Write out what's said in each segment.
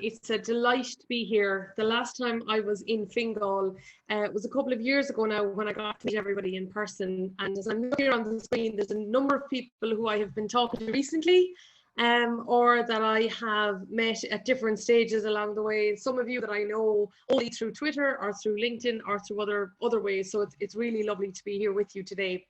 It's a delight to be here. The last time I was in Fingal was a couple of years ago now, when I got to meet everybody in person. And as I'm looking around the screen, there's a number of people who I have been talking to recently, or that I have met at different stages along the way. Some of you that I know only through Twitter or through LinkedIn or through other ways. So it's really lovely to be here with you today.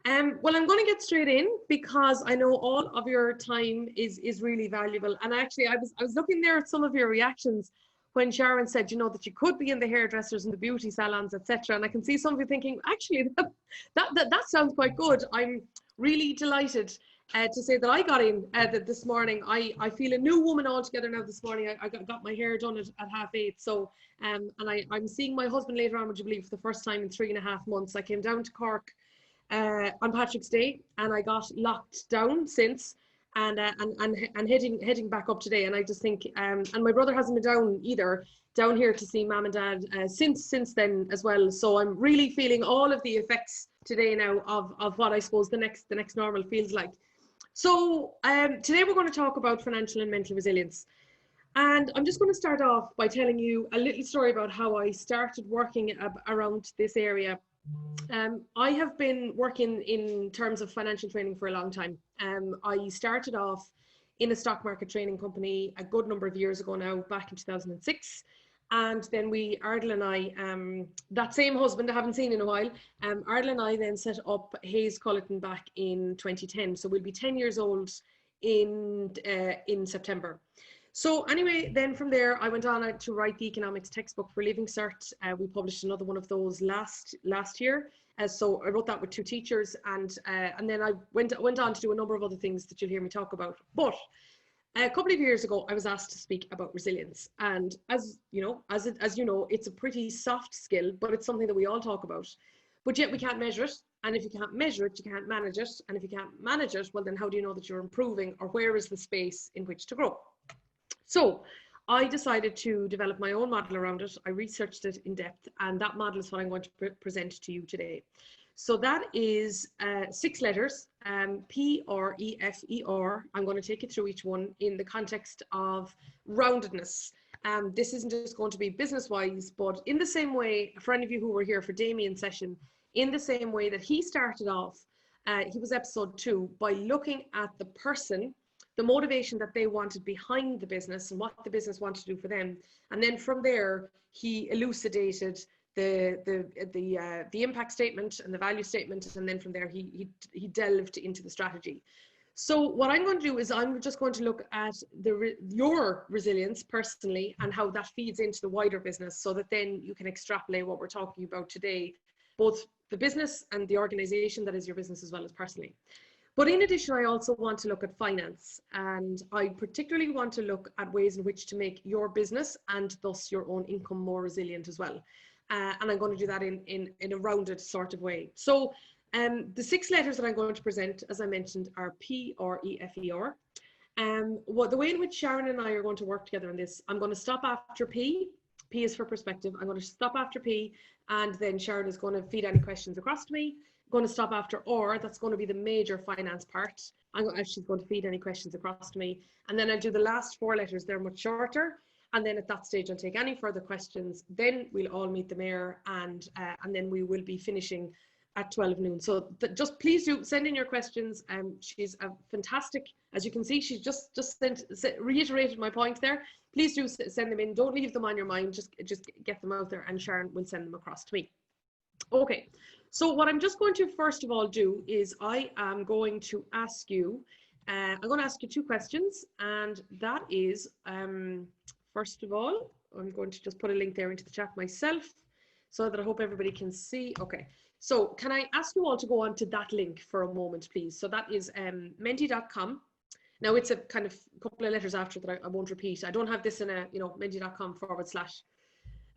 Well, I'm going to get straight in because I know all of your time is really valuable. And actually, I was looking there at some of your reactions when Sharon said, you know, that you could be in the hairdressers and the beauty salons, etc. And I can see some of you thinking, actually, that sounds quite good. I'm really delighted to say that I got in this morning. I feel a new woman altogether now this morning. I got my hair done at 8:30. So, and I'm seeing my husband later on, would you believe, for the first time in 3.5 months. I came down to Cork on Patrick's Day, and I got locked down since, and heading back up today. And I just think, and my brother hasn't been down here to see mum and dad since then as well. So I'm really feeling all of the effects today now of what I suppose the next normal feels like. So today we're going to talk about financial and mental resilience. And I'm just going to start off by telling you a little story about how I started working around this area. I have been working in terms of financial training for a long time. I started off in a stock market training company a good number of years ago now, back in 2006. And then Ardal and I, that same husband I haven't seen in a while, Ardal and I then set up HayesCulleton back in 2010. So we'll be 10 years old in September. So anyway, then from there, I went on to write the economics textbook for Living Cert. We published another one of those last year. So I wrote that with 2 teachers, and then I went on to do a number of other things that you'll hear me talk about. But a couple of years ago, I was asked to speak about resilience. And as you know, it's a pretty soft skill, but it's something that we all talk about. But yet we can't measure it. And if you can't measure it, you can't manage it. And if you can't manage it, well, then how do you know that you're improving, or where is the space in which to grow? So I decided to develop my own model around it. I researched it in depth, and that model is what I'm going to present to you today. So that is 6 letters, P, R, E, F, E, R. I'm going to take you through each one in the context of roundedness. This isn't just going to be business-wise, but in the same way, for any of you who were here for Damien's session, in the same way that he started off, he was episode 2, by looking at the person, the motivation that they wanted behind the business and what the business wanted to do for them. And then from there, he elucidated the impact statement and the value statement. And then from there, he delved into the strategy. So what I'm going to do is I'm just going to look at your resilience personally and how that feeds into the wider business, so that then you can extrapolate what we're talking about today, both the business and the organization that is your business, as well as personally. But in addition, I also want to look at finance, and I particularly want to look at ways in which to make your business and thus your own income more resilient as well. And I'm going to do that in a rounded sort of way. So the 6 letters that I'm going to present, as I mentioned, are P, R, E, F, E, R. The way in which Sharon and I are going to work together on this, I'm going to stop after P. P is for perspective. I'm going to stop after P, and then Sharon is going to feed any questions across to me. Going to stop after R. That's going to be the major finance part. She's going to feed any questions across to me. And then I'll do the last 4 letters. They're much shorter. And then at that stage, I'll take any further questions. Then we'll all meet the mayor, and then we will be finishing at 12 noon. So just please do send in your questions. She's a fantastic, as you can see, she's just reiterated my point there. Please do send them in. Don't leave them on your mind. Just get them out there, and Sharon will send them across to me. Okay. So what I'm just going to first of all do is I am going to ask you, I'm going to ask you 2 questions, and that is, first of all, I'm going to just put a link there into the chat myself so that I hope everybody can see. Okay, so can I ask you all to go on to that link for a moment, please? So that is menti.com. Now it's a kind of couple of letters after that I won't repeat. I don't have this in a, menti.com /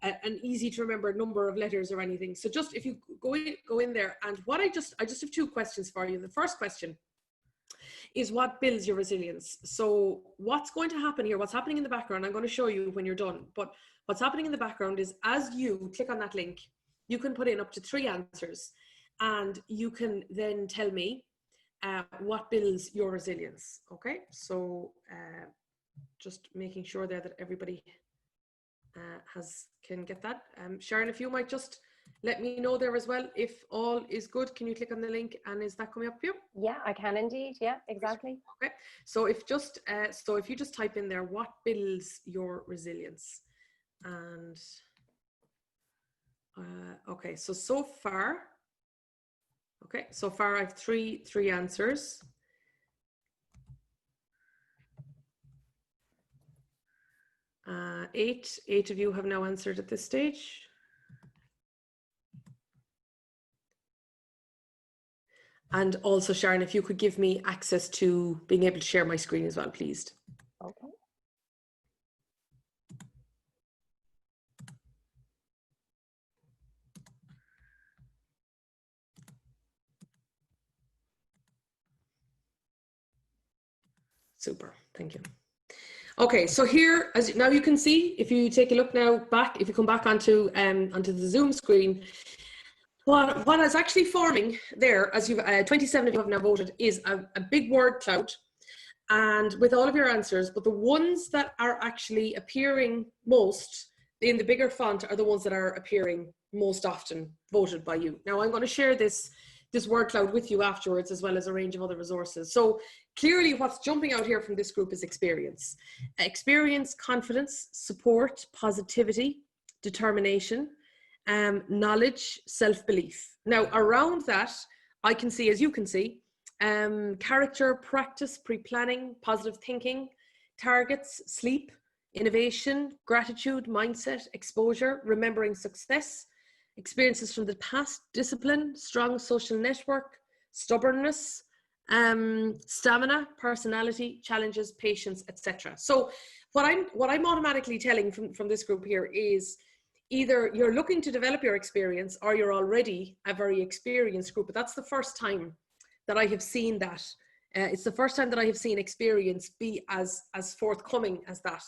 an easy to remember number of letters or anything. So just if you go in there, and what I just have 2 questions for you. The first question is, what builds your resilience? So what's going to happen here, what's happening in the background, I'm going to show you when you're done, but what's happening in the background is, as you click on that link, you can put in up to 3 answers, and you can then tell me what builds your resilience. Okay, so just making sure there that everybody can get that. Sharon, if you might just let me know there as well if all is good. Can you click on the link, and is that coming up for you? Yeah, I can indeed. Yeah, exactly. Okay. So if you just type in there, what builds your resilience? And okay, so far I have three answers. Eight of you have now answered at this stage. And also, Sharon, if you could give me access to being able to share my screen as well, please. Okay. Super, thank you. Okay, so here, as now you can see, if you take a look now back, if you come back onto the Zoom screen, what is actually forming there, as you've 27 of you have now voted, is a big word cloud, and with all of your answers, but the ones that are actually appearing most in the bigger font are the ones that are appearing most often voted by you. Now I'm going to share this word cloud with you afterwards, as well as a range of other resources. So clearly what's jumping out here from this group is experience. Experience, confidence, support, positivity, determination, knowledge, self-belief. Now around that, I can see, as you can see, character, practice, pre-planning, positive thinking, targets, sleep, innovation, gratitude, mindset, exposure, remembering success, experiences from the past, discipline, strong social network, stubbornness, stamina, personality, challenges, patience, etc. So what I'm automatically telling from this group here is either you're looking to develop your experience or you're already a very experienced group. But that's the first time that I have seen that. It's the first time that I have seen experience be as forthcoming as that.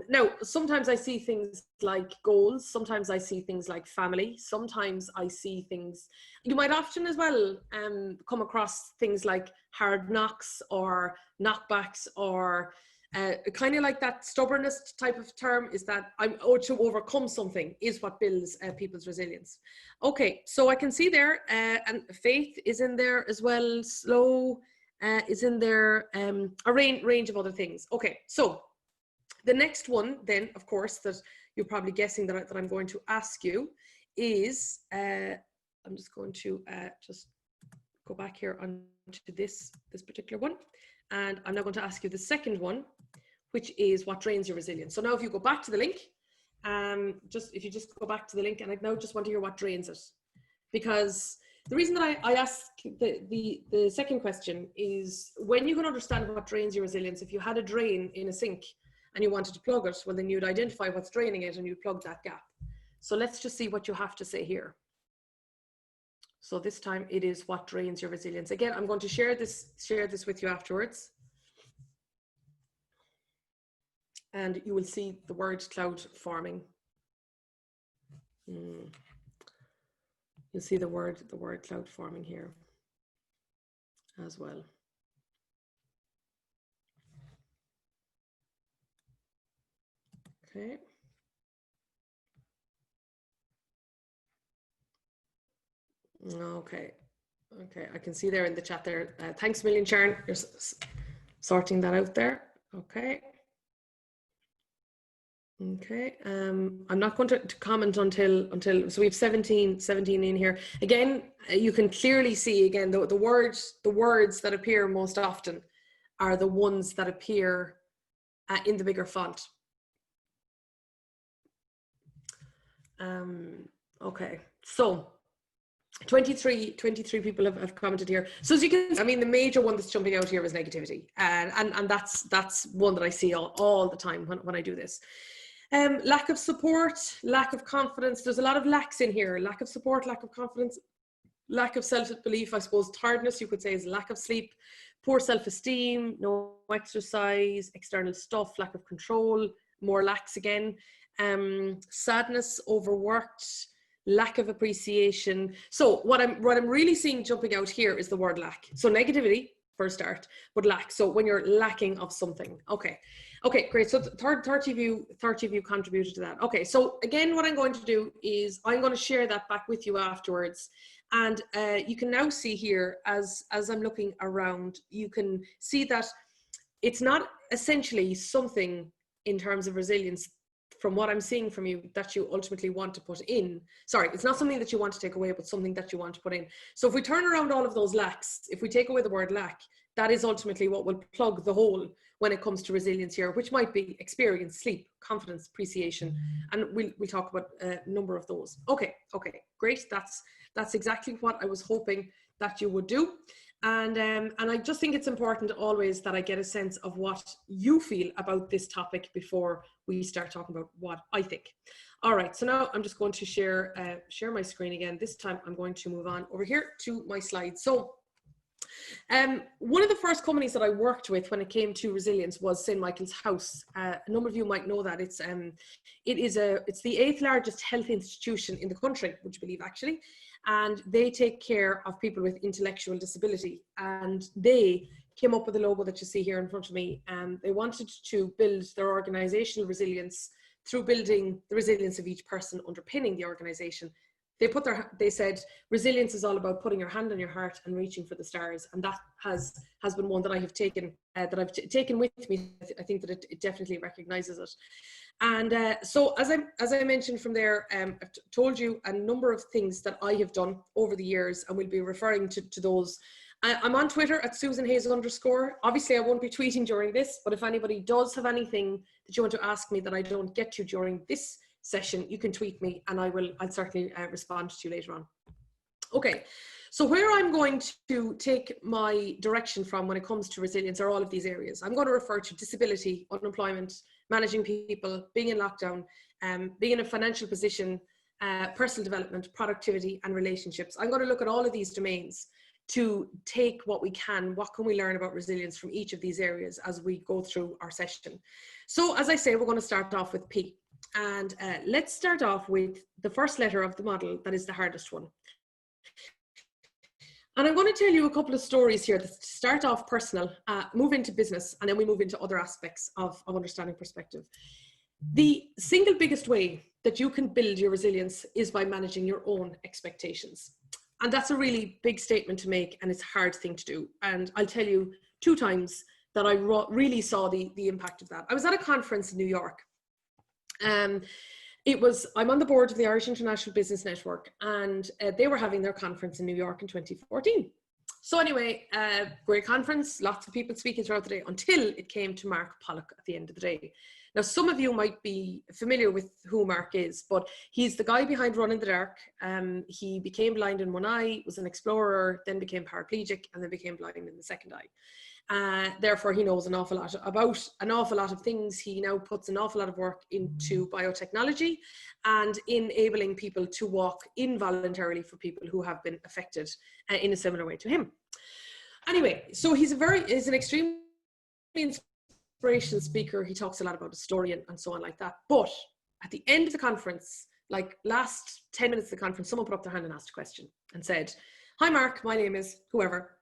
Now, sometimes I see things like goals. Sometimes I see things like family. Sometimes I see things, you might often as well come across things like hard knocks or knockbacks, or kind of like that stubbornness type of term, is that to overcome something is what builds people's resilience. Okay, so I can see there, and faith is in there as well, slow is in there, a range of other things. Okay, so the next one then, of course, that you're probably guessing that I'm going to ask you is, I'm just going to just go back here onto this particular one. And I'm now going to ask you the second one, which is what drains your resilience. So now if you go back to the link, if you just go back to the link, and I now just want to hear what drains it. Because the reason that I ask the second question is, when you can understand what drains your resilience, if you had a drain in a sink and you wanted to plug it, well then you'd identify what's draining it and you plug that gap. So let's just see what you have to say here. So this time it is what drains your resilience. Again, I'm going to share this with you afterwards. And you will see the word cloud forming. You'll see the word cloud forming here as well. Okay. Okay, I can see there in the chat there. Thanks a million, Sharon. You're sorting that out there. Okay. Okay, I'm not going to comment until so we have 17 in here. Again, you can clearly see again the words that appear most often are the ones that appear in the bigger font. Okay, so 23 people have commented here. So as you can see, I mean, the major one that's jumping out here is negativity, and that's one that I see all the time when I do this. Lack of support, lack of confidence. There's a lot of lacks in here. Lack of support, lack of confidence, lack of self-belief. I suppose tiredness, you could say, is lack of sleep, poor self-esteem, no exercise, external stuff, lack of control, more lacks again. Sadness, overworked, lack of appreciation. So what I'm really seeing jumping out here is the word lack. So negativity, for a start, but lack. So when you're lacking of something. Okay, great. So 30 of you contributed to that. Okay, so again, what I'm going to do is I'm going to share that back with you afterwards. And you can now see here, as I'm looking around, you can see that it's not essentially something in terms of resilience, from what I'm seeing from you, that you ultimately want to put in. Sorry, it's not something that you want to take away, but something that you want to put in. So if we turn around all of those lacks, if we take away the word lack, that is ultimately what will plug the hole when it comes to resilience here, which might be experience, sleep, confidence, appreciation. And we'll talk about a number of those. Okay, great. That's exactly what I was hoping that you would do. And I just think it's important always that I get a sense of what you feel about this topic before we start talking about what I think. All right, so now I'm just going to share my screen again. This time I'm going to move on over here to my slides. So one of the first companies that I worked with when it came to resilience was St. Michael's House. A number of you might know that it's the 8th largest health institution in the country, would you believe, actually. And they take care of people with intellectual disability. And they came up with the logo that you see here in front of me. And they wanted to build their organizational resilience through building the resilience of each person underpinning the organization. They said resilience is all about putting your hand on your heart and reaching for the stars, and that has been one that I have taken with me. I think that it definitely recognizes it. And so as I mentioned from there, I've told you a number of things that I have done over the years, and we'll be referring to those. I'm on Twitter at Susan Hayes _. Obviously I won't be tweeting during this, but if anybody does have anything that you want to ask me that I don't get to during this session, you can tweet me and I'll certainly respond to you later on. Okay, so where I'm going to take my direction from when it comes to resilience are all of these areas. I'm going to refer to disability, unemployment, managing people, being in lockdown, being in a financial position, personal development, productivity, and relationships. I'm going to look at all of these domains to take what we can, what can we learn about resilience from each of these areas as we go through our session. So as I say, we're going to start off with P. And let's start off with the first letter of the model, that is the hardest one. And I'm going to tell you a couple of stories here that start off personal, move into business, and then we move into other aspects of understanding perspective. The single biggest way that you can build your resilience is by managing your own expectations. And that's a really big statement to make, and it's a hard thing to do. And I'll tell you 2 times that I really saw the impact of that. I was at a conference in New York. I'm on the board of the Irish International Business Network, and they were having their conference in New York in 2014. So anyway, great conference, lots of people speaking throughout the day, until it came to Mark Pollock at the end of the day. Now, some of you might be familiar with who Mark is, but he's the guy behind Run in the Dark. He became blind in one eye, was an explorer, then became paraplegic, and then became blind in the second eye. Therefore, he knows an awful lot about an awful lot of things. He now puts an awful lot of work into biotechnology and enabling people to walk involuntarily for people who have been affected in a similar way to him. Anyway, so he's an extremely inspirational speaker. He talks a lot about his story and so on like that. But at the end of the conference, like last 10 minutes of the conference, someone put up their hand and asked a question and said, "Hi, Mark, my name is whoever."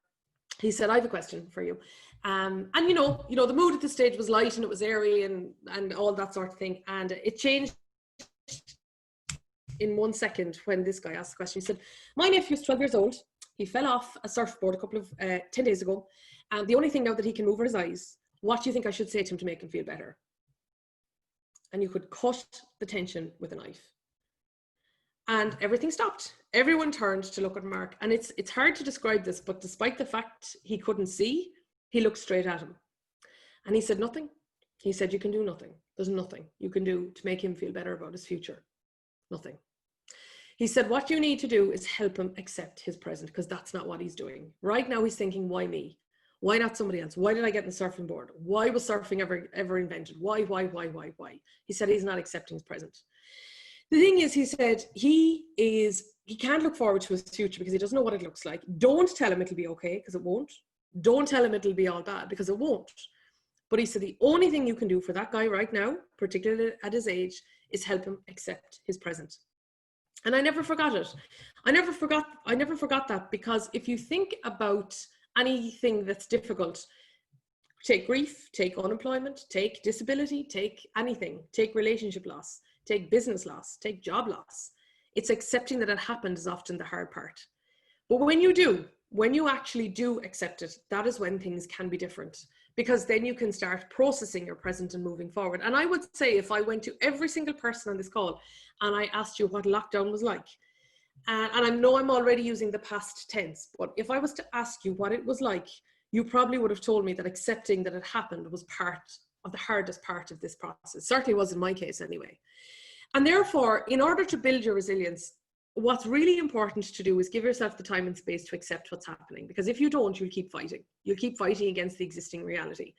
He said, "I have a question for you." And you know, the mood at the stage was light and it was airy and all that sort of thing. And it changed in 1 second when this guy asked the question. He said, "My nephew is 12 years old. He fell off a surfboard 10 days ago. And the only thing now that he can move are his eyes. What do you think I should say to him to make him feel better?" And you could cut the tension with a knife. And everything stopped. Everyone turned to look at Mark. And it's hard to describe this, but despite the fact he couldn't see, he looked straight at him. And he said nothing. He said, "You can do nothing. There's nothing you can do to make him feel better about his future. Nothing." He said, "What you need to do is help him accept his present, because that's not what he's doing. Right now he's thinking, why me? Why not somebody else? Why did I get in the surfing board? Why was surfing ever invented? Why? He said he's not accepting his present. The thing is, he said, he can't look forward to his future because he doesn't know what it looks like. Don't tell him it'll be okay, because it won't. Don't tell him it'll be all bad, because it won't. But he said the only thing you can do for that guy right now, particularly at his age, is help him accept his present." And I never forgot it. I never forgot that, because if you think about anything that's difficult. Take grief, take unemployment, take disability, take anything, take relationship loss, take business loss, take job loss. It's accepting that it happened is often the hard part. But when you actually do accept it, that is when things can be different, because then you can start processing your present and moving forward. And I would say if I went to every single person on this call and I asked you what lockdown was like, and I know I'm already using the past tense, but if I was to ask you what it was like, you probably would have told me that accepting that it happened was part of the hardest part of this process. Certainly was in my case anyway. And therefore, in order to build your resilience, what's really important to do is give yourself the time and space to accept what's happening. Because if you don't, you'll keep fighting. You'll keep fighting against the existing reality.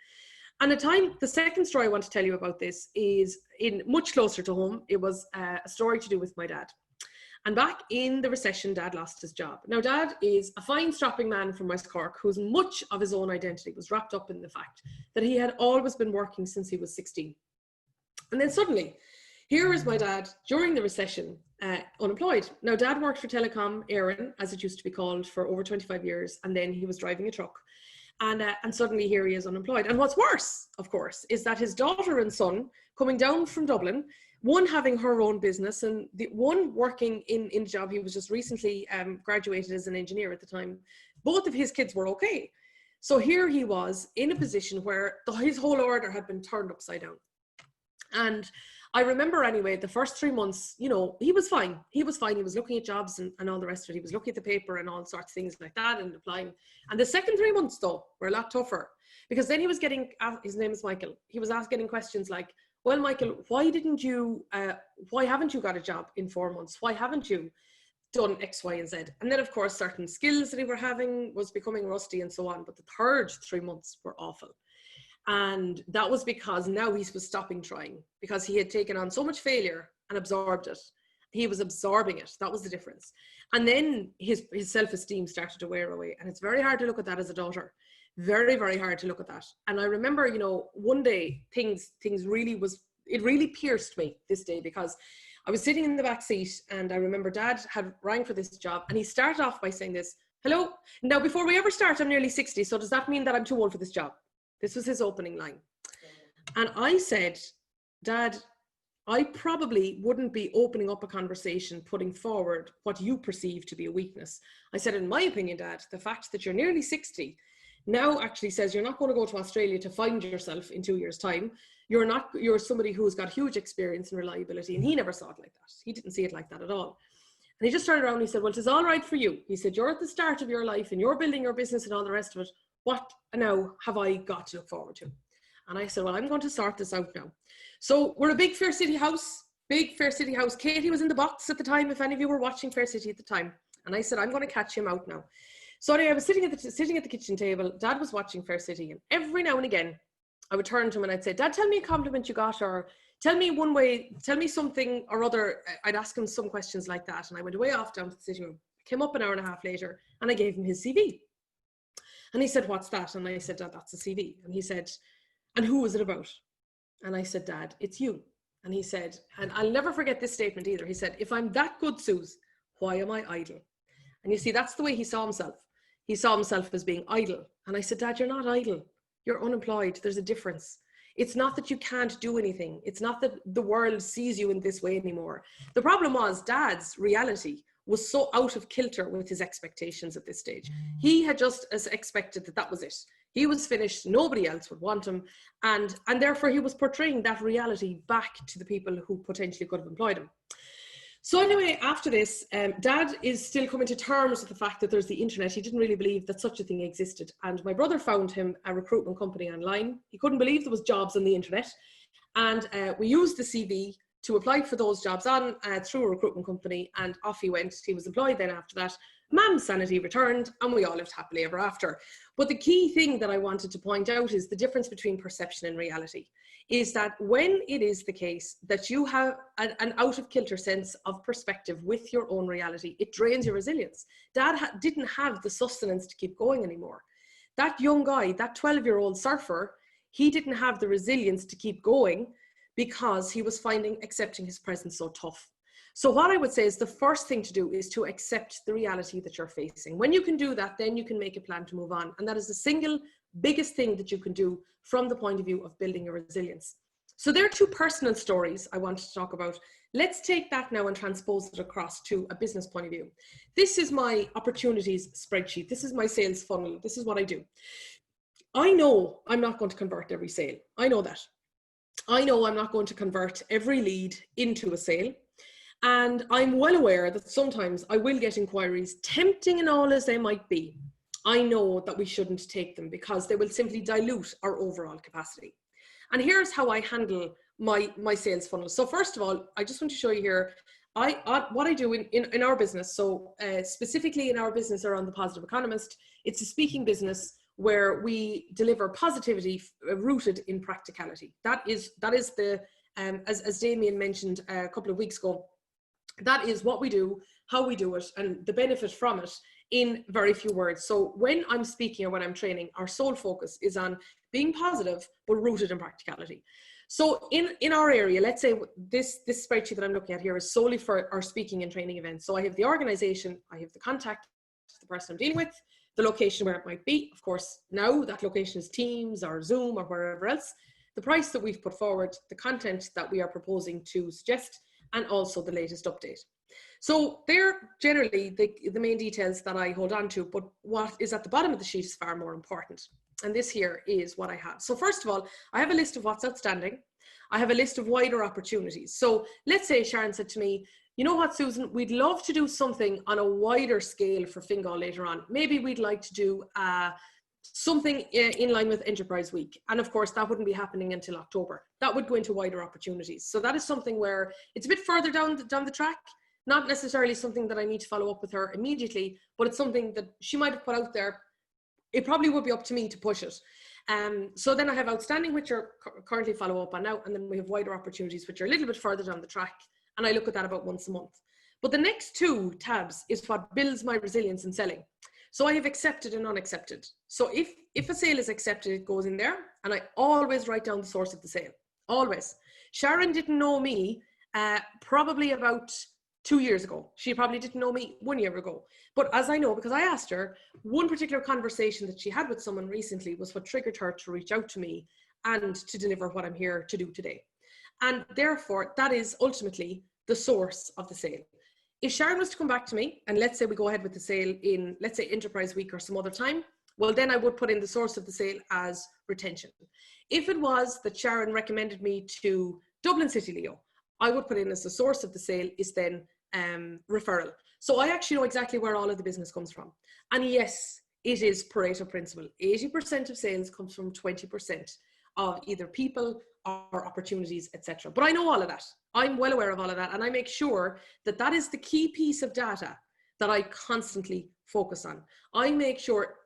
And the second story I want to tell you about this is in much closer to home. It was a story to do with my dad. And back in the recession, Dad lost his job. Now, Dad is a fine, strapping man from West Cork whose much of his own identity was wrapped up in the fact that he had always been working since he was 16. And then suddenly, here is my dad during the recession, unemployed. Now, Dad worked for Telecom Éireann, as it used to be called, for over 25 years, and then he was driving a truck. And suddenly here he is unemployed. And what's worse, of course, is that his daughter and son coming down from Dublin, one having her own business and the one working in a job. He was just recently graduated as an engineer at the time. Both of his kids were okay. So here he was in a position where his whole order had been turned upside down. And I remember anyway, the first 3 months, you know, he was fine. He was fine. He was looking at jobs and all the rest of it. He was looking at the paper and all sorts of things like that and applying. And the second 3 months though were a lot tougher, because then he was getting, his name is Michael. He was getting questions like, well, Michael, why haven't you got a job in 4 months? Why haven't you done X, Y, and Z? And then of course, certain skills that he were having was becoming rusty and so on. But the third 3 months were awful. And that was because now he was stopping trying, because he had taken on so much failure and absorbed it. He was absorbing it. That was the difference. And then his self-esteem started to wear away. And it's very hard to look at that as a daughter. Very, very hard to look at that. And I remember, you know, one day it really pierced me this day, because I was sitting in the back seat and I remember Dad had rang for this job and he started off by saying this, hello. Now, before we ever start, I'm nearly 60. So does that mean that I'm too old for this job? This was his opening line. And I said, Dad, I probably wouldn't be opening up a conversation, putting forward what you perceive to be a weakness. I said, in my opinion, Dad, the fact that you're nearly 60 now actually says you're not going to go to Australia to find yourself in 2 years' time. You're somebody who's got huge experience and reliability. And he never saw it like that. He didn't see it like that at all. And he just turned around and he said, well, it is all right for you. He said, you're at the start of your life and you're building your business and all the rest of it. What now have I got to look forward to? And I said, well, I'm going to sort this out now. So we're a big Fair City house. Katie was in the box at the time, if any of you were watching Fair City at the time. And I said, I'm going to catch him out now. So anyway, I was sitting at the kitchen table. Dad was watching Fair City. And every now and again, I would turn to him and I'd say, Dad, tell me a compliment you got, or tell me something or other. I'd ask him some questions like that. And I went way off down to the sitting room, came up an hour and a half later, and I gave him his CV. And he said, what's that? And I said, Dad, that's a CV. And he said, and who was it about? And I said, Dad, it's you. And he said, and I'll never forget this statement either. He said, if I'm that good, Suze, why am I idle? And you see, that's the way he saw himself. He saw himself as being idle. And I said, Dad, you're not idle. You're unemployed. There's a difference. It's not that you can't do anything. It's not that the world sees you in this way anymore. The problem was Dad's reality was so out of kilter with his expectations at this stage. He had just as expected that was it. He was finished. Nobody else would want him. And therefore he was portraying that reality back to the people who potentially could have employed him. So anyway, after this, Dad is still coming to terms with the fact that there's the internet. He didn't really believe that such a thing existed. And my brother found him a recruitment company online. He couldn't believe there was jobs on the internet. And we used the CV to apply for those jobs on through a recruitment company, and off he went. He was employed then after that. Man's sanity returned, and we all lived happily ever after. But the key thing that I wanted to point out is the difference between perception and reality, is that when it is the case that you have an out of kilter sense of perspective with your own reality, it drains your resilience. Dad didn't have the sustenance to keep going anymore. That young guy, that 12-year-old surfer, he didn't have the resilience to keep going, because he was finding accepting his presence so tough. So what I would say is the first thing to do is to accept the reality that you're facing. When you can do that, then you can make a plan to move on. And that is the single biggest thing that you can do from the point of view of building your resilience. So there are two personal stories I want to talk about. Let's take that now and transpose it across to a business point of view. This is my opportunities spreadsheet. This is my sales funnel. This is what I do. I know I'm not going to convert every sale. I know that. I know I'm not going to convert every lead into a sale. And I'm well aware that sometimes I will get inquiries, tempting and all as they might be. I know that we shouldn't take them because they will simply dilute our overall capacity. And here's how I handle my sales funnel. So first of all, I just want to show you here what I do in our business. So specifically in our business around the Positive Economist, it's a speaking business where we deliver positivity rooted in practicality. That is the, as Damien mentioned a couple of weeks ago, that is what we do, how we do it, and the benefit from it in very few words. So when I'm speaking or when I'm training, our sole focus is on being positive, but rooted in practicality. So in our area, let's say this spreadsheet that I'm looking at here is solely for our speaking and training events. So I have the organization, I have the contact, the person I'm dealing with, the location where it might be. Of course, now that location is Teams or Zoom or wherever else, the price that we've put forward, the content that we are proposing to suggest, and also the latest update. So they're generally the main details that I hold on to, but what is at the bottom of the sheet is far more important. And this here is what I have. So first of all, I have a list of what's outstanding. I have a list of wider opportunities. So let's say Sharon said to me, you know what, Susan, we'd love to do something on a wider scale for Fingal later on. Maybe we'd like to do something in line with Enterprise Week. And of course, that wouldn't be happening until October. That would go into wider opportunities. So that is something where it's a bit further down the track, not necessarily something that I need to follow up with her immediately, but it's something that she might have put out there. It probably would be up to me to push it. So then I have outstanding, which are currently follow up on now, and then we have wider opportunities, which are a little bit further down the track. And I look at that about once a month. But the next two tabs is what builds my resilience in selling. So I have accepted and unaccepted. So if a sale is accepted, it goes in there, and I always write down the source of the sale, always. Sharon didn't know me probably about 2 years ago. She probably didn't know me 1 year ago. But as I know, because I asked her, one particular conversation that she had with someone recently was what triggered her to reach out to me and to deliver what I'm here to do today. And therefore, that is ultimately the source of the sale. If Sharon was to come back to me, and let's say we go ahead with the sale in, let's say, Enterprise Week or some other time, well, then I would put in the source of the sale as retention. If it was that Sharon recommended me to Dublin City Leo, I would put in as the source of the sale is then referral. So I actually know exactly where all of the business comes from. And yes, it is Pareto principle. 80% of sales comes from 20% of either people or opportunities, etc. But I know all of that. I'm well aware of all of that. And I make sure that that is the key piece of data that I constantly focus on. I make sure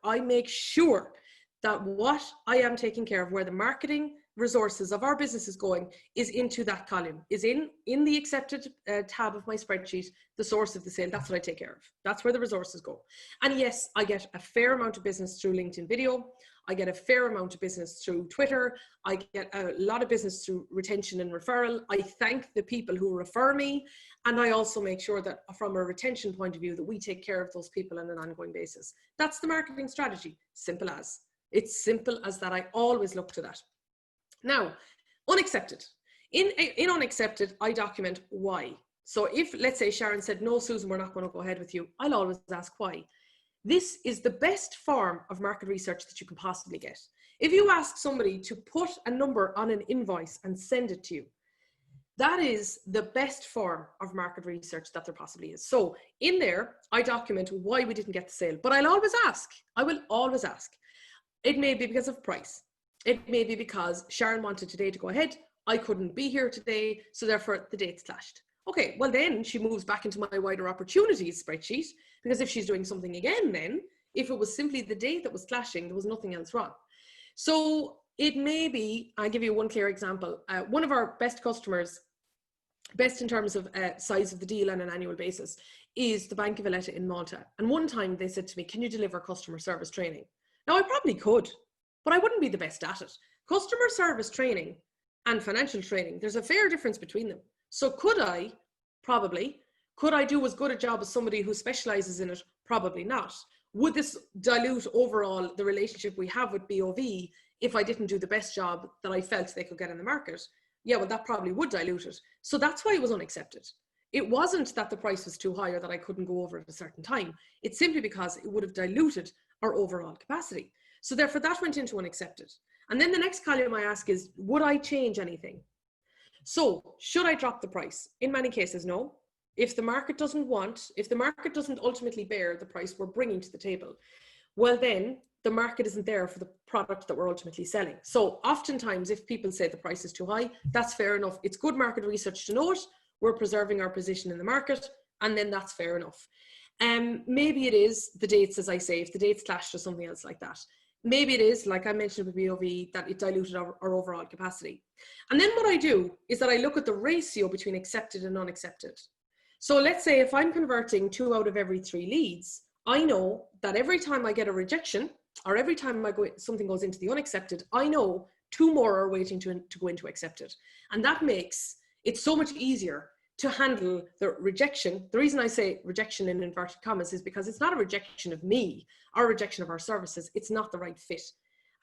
that what I am taking care of, where the marketing resources of our business is going, is into that column, is in the accepted tab of my spreadsheet, the source of the sale. That's what I take care of. That's where the resources go. And yes, I get a fair amount of business through LinkedIn video. I get a fair amount of business through Twitter. I get a lot of business through retention and referral. I thank the people who refer me. And I also make sure that from a retention point of view, that we take care of those people on an ongoing basis. That's the marketing strategy. Simple as. It's simple as that. I always look to that. Now, unaccepted. In unaccepted, I document why. So if, let's say, Sharon said, no, Susan, we're not going to go ahead with you, I'll always ask why. This is the best form of market research that you can possibly get. If you ask somebody to put a number on an invoice and send it to you, that is the best form of market research that there possibly is. So in there, I document why we didn't get the sale, but I'll always ask. I will always ask. It may be because of price. It may be because Sharon wanted today to go ahead. I couldn't be here today, so therefore the dates clashed. Okay, well then she moves back into my wider opportunities spreadsheet, because if she's doing something again then, if it was simply the date that was clashing, there was nothing else wrong. So it may be, I'll give you one clear example. One of our best customers, best in terms of size of the deal on an annual basis, is the Bank of Valletta in Malta. And one time they said to me, can you deliver customer service training? Now I probably could, but I wouldn't be the best at it. Customer service training and financial training, there's a fair difference between them. So could I Probably. Could I do as good a job as somebody who specializes in it? Probably not. Would this dilute overall the relationship we have with BOV if I didn't do the best job that I felt they could get in the market? Yeah, well, that probably would dilute it. So that's why it was unaccepted. It wasn't that the price was too high or that I couldn't go over at a certain time. It's simply because it would have diluted our overall capacity. So therefore that went into unaccepted. And then the next column I ask is, would I change anything? So should I drop the price? In many cases, no. If the market doesn't ultimately bear the price we're bringing to the table, well then the market isn't there for the product that we're ultimately selling. So oftentimes if people say the price is too high, that's fair enough. It's good market research to know it. We're preserving our position in the market, and then that's fair enough. Maybe it is the dates, as I say, if the dates clashed or something else like that. Maybe it is, like I mentioned with BOV, that it diluted our overall capacity. And then what I do is that I look at the ratio between accepted and unaccepted. So let's say if I'm converting 2 out of every 3 leads, I know that every time I get a rejection or every time something goes into the unaccepted, I know 2 more are waiting to go into accepted. And that makes it so much easier to handle the rejection. The reason I say rejection in inverted commas is because it's not a rejection of me or a rejection of our services. It's not the right fit.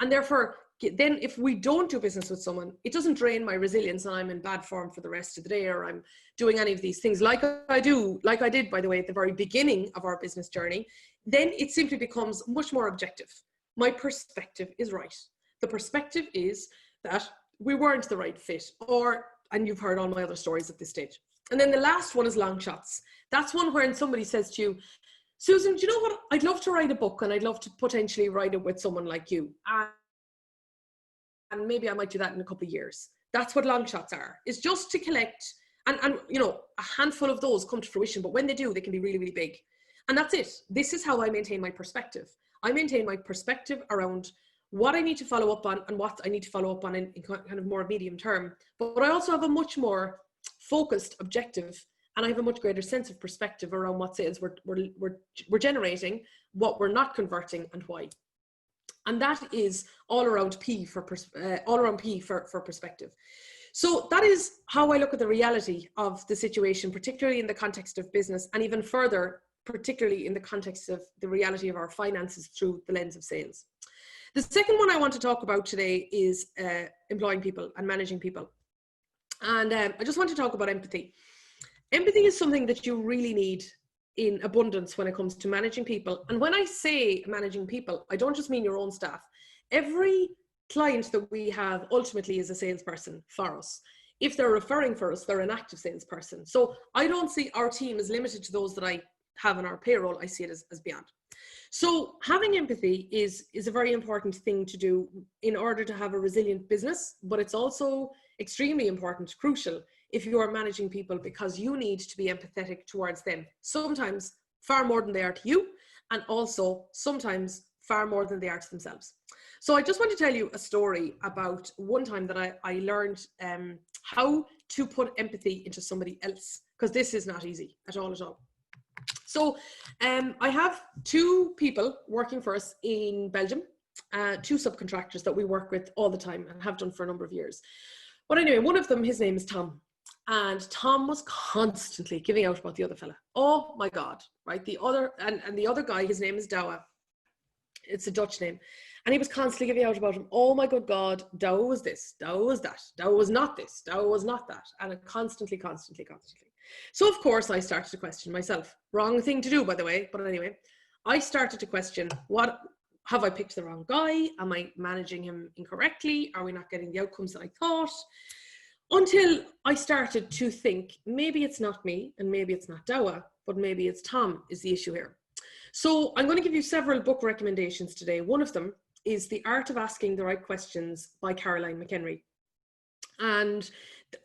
And therefore, then if we don't do business with someone, it doesn't drain my resilience and I'm in bad form for the rest of the day, or I'm doing any of these things like I did, by the way, at the very beginning of our business journey. Then it simply becomes much more objective. My perspective is right. The perspective is that we weren't the right fit, and you've heard all my other stories at this stage. And then the last one is long shots. That's one where somebody says to you, Susan, do you know what? I'd love to write a book and I'd love to potentially write it with someone like you. And maybe I might do that in a couple of years. That's what long shots are, is just to collect, and you know, a handful of those come to fruition, but when they do, they can be really, really big. And that's it. This is how I maintain my perspective. I maintain my perspective around what I need to follow up on and what I need to follow up on in kind of more medium term. But I also have a much more focused objective, and I have a much greater sense of perspective around what sales we're generating, what we're not converting, and why. And that is all around P for perspective. So that is how I look at the reality of the situation, particularly in the context of business, and even further, particularly in the context of the reality of our finances through the lens of sales. The second one I want to talk about today is employing people and managing people. And I just want to talk about empathy. Empathy is something that you really need in abundance when it comes to managing people. And when I say managing people, I don't just mean your own staff. Every client that we have ultimately is a salesperson for us. If they're referring for us, they're an active salesperson. So I don't see our team as limited to those that I have on our payroll. I see it as beyond. So having empathy is a very important thing to do in order to have a resilient business, but it's also extremely important, crucial, if you are managing people, because you need to be empathetic towards them. Sometimes far more than they are to you, and also sometimes far more than they are to themselves. So I just want to tell you a story about one time that I learned how to put empathy into somebody else, because this is not easy at all. So I have 2 people working for us in Belgium, 2 subcontractors that we work with all the time and have done for a number of years. But anyway, one of them, his name is Tom. And Tom was constantly giving out about the other fella. Oh my God, right? The other guy, his name is Douwe. It's a Dutch name. And he was constantly giving out about him. Oh my good God, Douwe was this, Douwe was that, Douwe was not this, Douwe was not that. And constantly. So of course I started to question myself. Wrong thing to do, by the way. But anyway, I started to question, what have I picked the wrong guy? Am I managing him incorrectly? Are we not getting the outcomes that I thought? Until I started to think, maybe it's not me and maybe it's not Douwe, but maybe it's Tom is the issue here. So I'm going to give you several book recommendations today. One of them is The Art of Asking the Right Questions by Caroline McHenry. And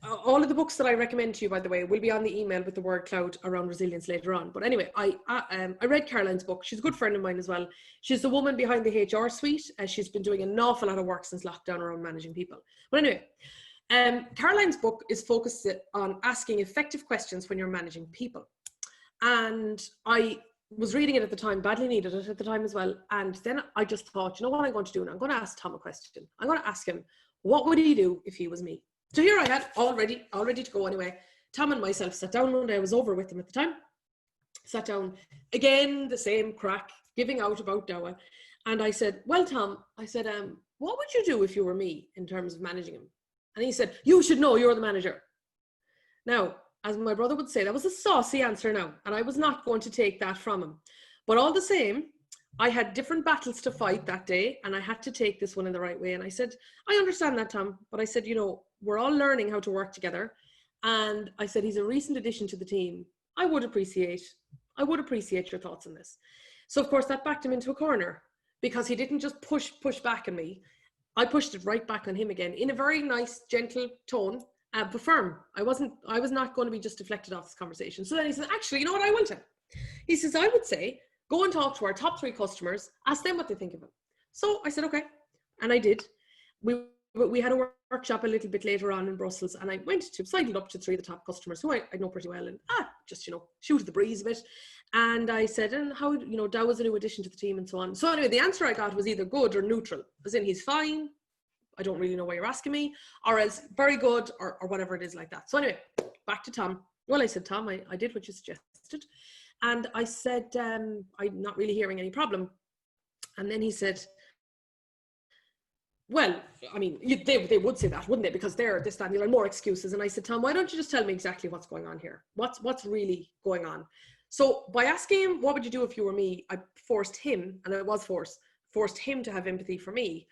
all of the books that I recommend to you, by the way, will be on the email with the word cloud around resilience later on. But anyway, I read Caroline's book. She's a good friend of mine as well. She's the woman behind the HR suite. She's been doing an awful lot of work since lockdown around managing people. But anyway, Caroline's book is focused on asking effective questions when you're managing people. And I was reading it at the time, badly needed it at the time as well. And then I just thought, you know what I'm going to do now? I'm going to ask Tom a question. I'm going to ask him, what would he do if he was me? So here I had all ready to go anyway. Tom and myself sat down one day. I was over with them at the time. Sat down again, the same crack, giving out about Dowa. And I said, well, Tom, I said, what would you do if you were me in terms of managing him? And he said, you should know, you're the manager. Now, as my brother would say, that was a saucy answer now, and I was not going to take that from him. But all the same, I had different battles to fight that day, and I had to take this one in the right way. And I said, I understand that, Tom, but I said, you know, we're all learning how to work together. And I said, he's a recent addition to the team. I would appreciate your thoughts on this. So, of course, that backed him into a corner, because he didn't just push back on me. I pushed it right back on him again in a very nice, gentle tone, but firm. I was not going to be just deflected off this conversation. So then he said, actually, you know what I will tell? He says, I would say, go and talk to our top 3 customers, ask them what they think of him. So I said, okay. And I did. We had a workshop a little bit later on in Brussels, and I sidled up to 3 of the top customers who I know pretty well, and just, you know, shoot the breeze a bit. And I said, and how, you know, Dow was a new addition to the team and so on. So anyway, the answer I got was either good or neutral, as in he's fine, I don't really know why you're asking me, or else very good, or whatever it is like that. So anyway, back to Tom. Well, I said, Tom, I did what you suggested. And I said, I'm not really hearing any problem. And then he said, well, I mean, they would say that, wouldn't they? Because they're this, that, and the other, more excuses. And I said, Tom, why don't you just tell me exactly what's going on here? What's really going on? So by asking him, what would you do if you were me? I forced him, and I was forced him to have empathy for me.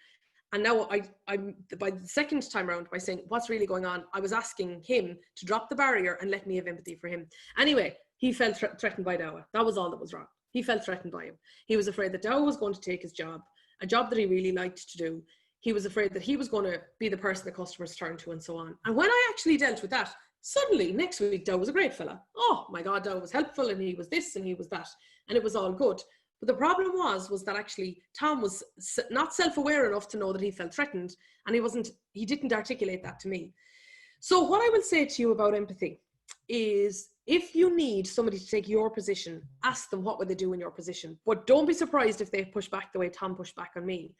And now I'm by the second time around, by saying, what's really going on? I was asking him to drop the barrier and let me have empathy for him. Anyway, he felt threatened by Dowa. That was all that was wrong. He felt threatened by him. He was afraid that Dowa was going to take his job, a job that he really liked to do. He was afraid that he was going to be the person the customers turn to and so on. And when I actually dealt with that, suddenly next week, Dow was a great fella. Oh my God, Dow was helpful, and he was this and he was that. And it was all good. But the problem was that actually Tom was not self-aware enough to know that he felt threatened, and he didn't articulate that to me. So what I will say to you about empathy is, if you need somebody to take your position, ask them what would they do in your position. But don't be surprised if they push back the way Tom pushed back on me.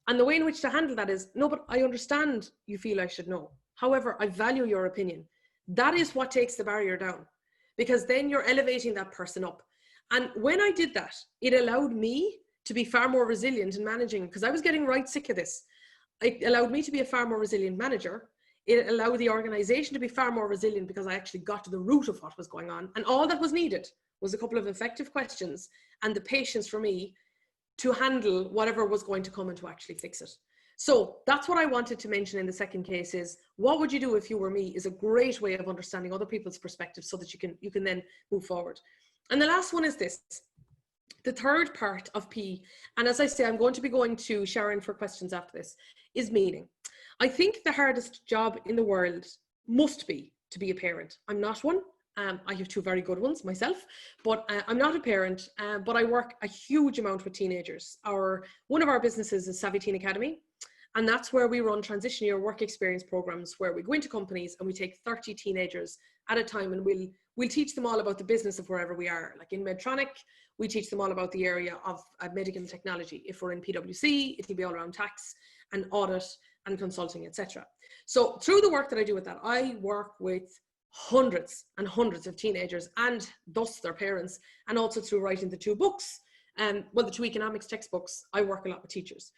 And the way in which to handle that is, no, but I understand you feel I should know. However, I value your opinion. That is what takes the barrier down, because then you're elevating that person up. And when I did that, it allowed me to be far more resilient in managing, because I was getting right sick of this. It allowed me to be a far more resilient manager. It allowed the organization to be far more resilient, because I actually got to the root of what was going on. And all that was needed was a couple of effective questions and the patience for me to handle whatever was going to come and to actually fix it. So that's what I wanted to mention in the second case is, what would you do if you were me, is a great way of understanding other people's perspectives so that you can then move forward. And the last one is this, the third part of P, and as I say, I'm going to be going to Sharon for questions after this, is meaning. I think the hardest job in the world must be to be a parent. I'm not one. I have 2 very good ones myself, but I'm not a parent, but I work a huge amount with teenagers. One of our businesses is Savvy Teen Academy, and that's where we run transition year work experience programs, where we go into companies and we take 30 teenagers at a time, and we'll teach them all about the business of wherever we are. Like in Medtronic, we teach them all about the area of medical technology. If we're in PwC, it'll be all around tax and audit and consulting, etc. So through the work that I do with that, I work with hundreds and hundreds of teenagers and thus their parents, and also through writing the 2 books, the 2 economics textbooks. I work a lot with teachers.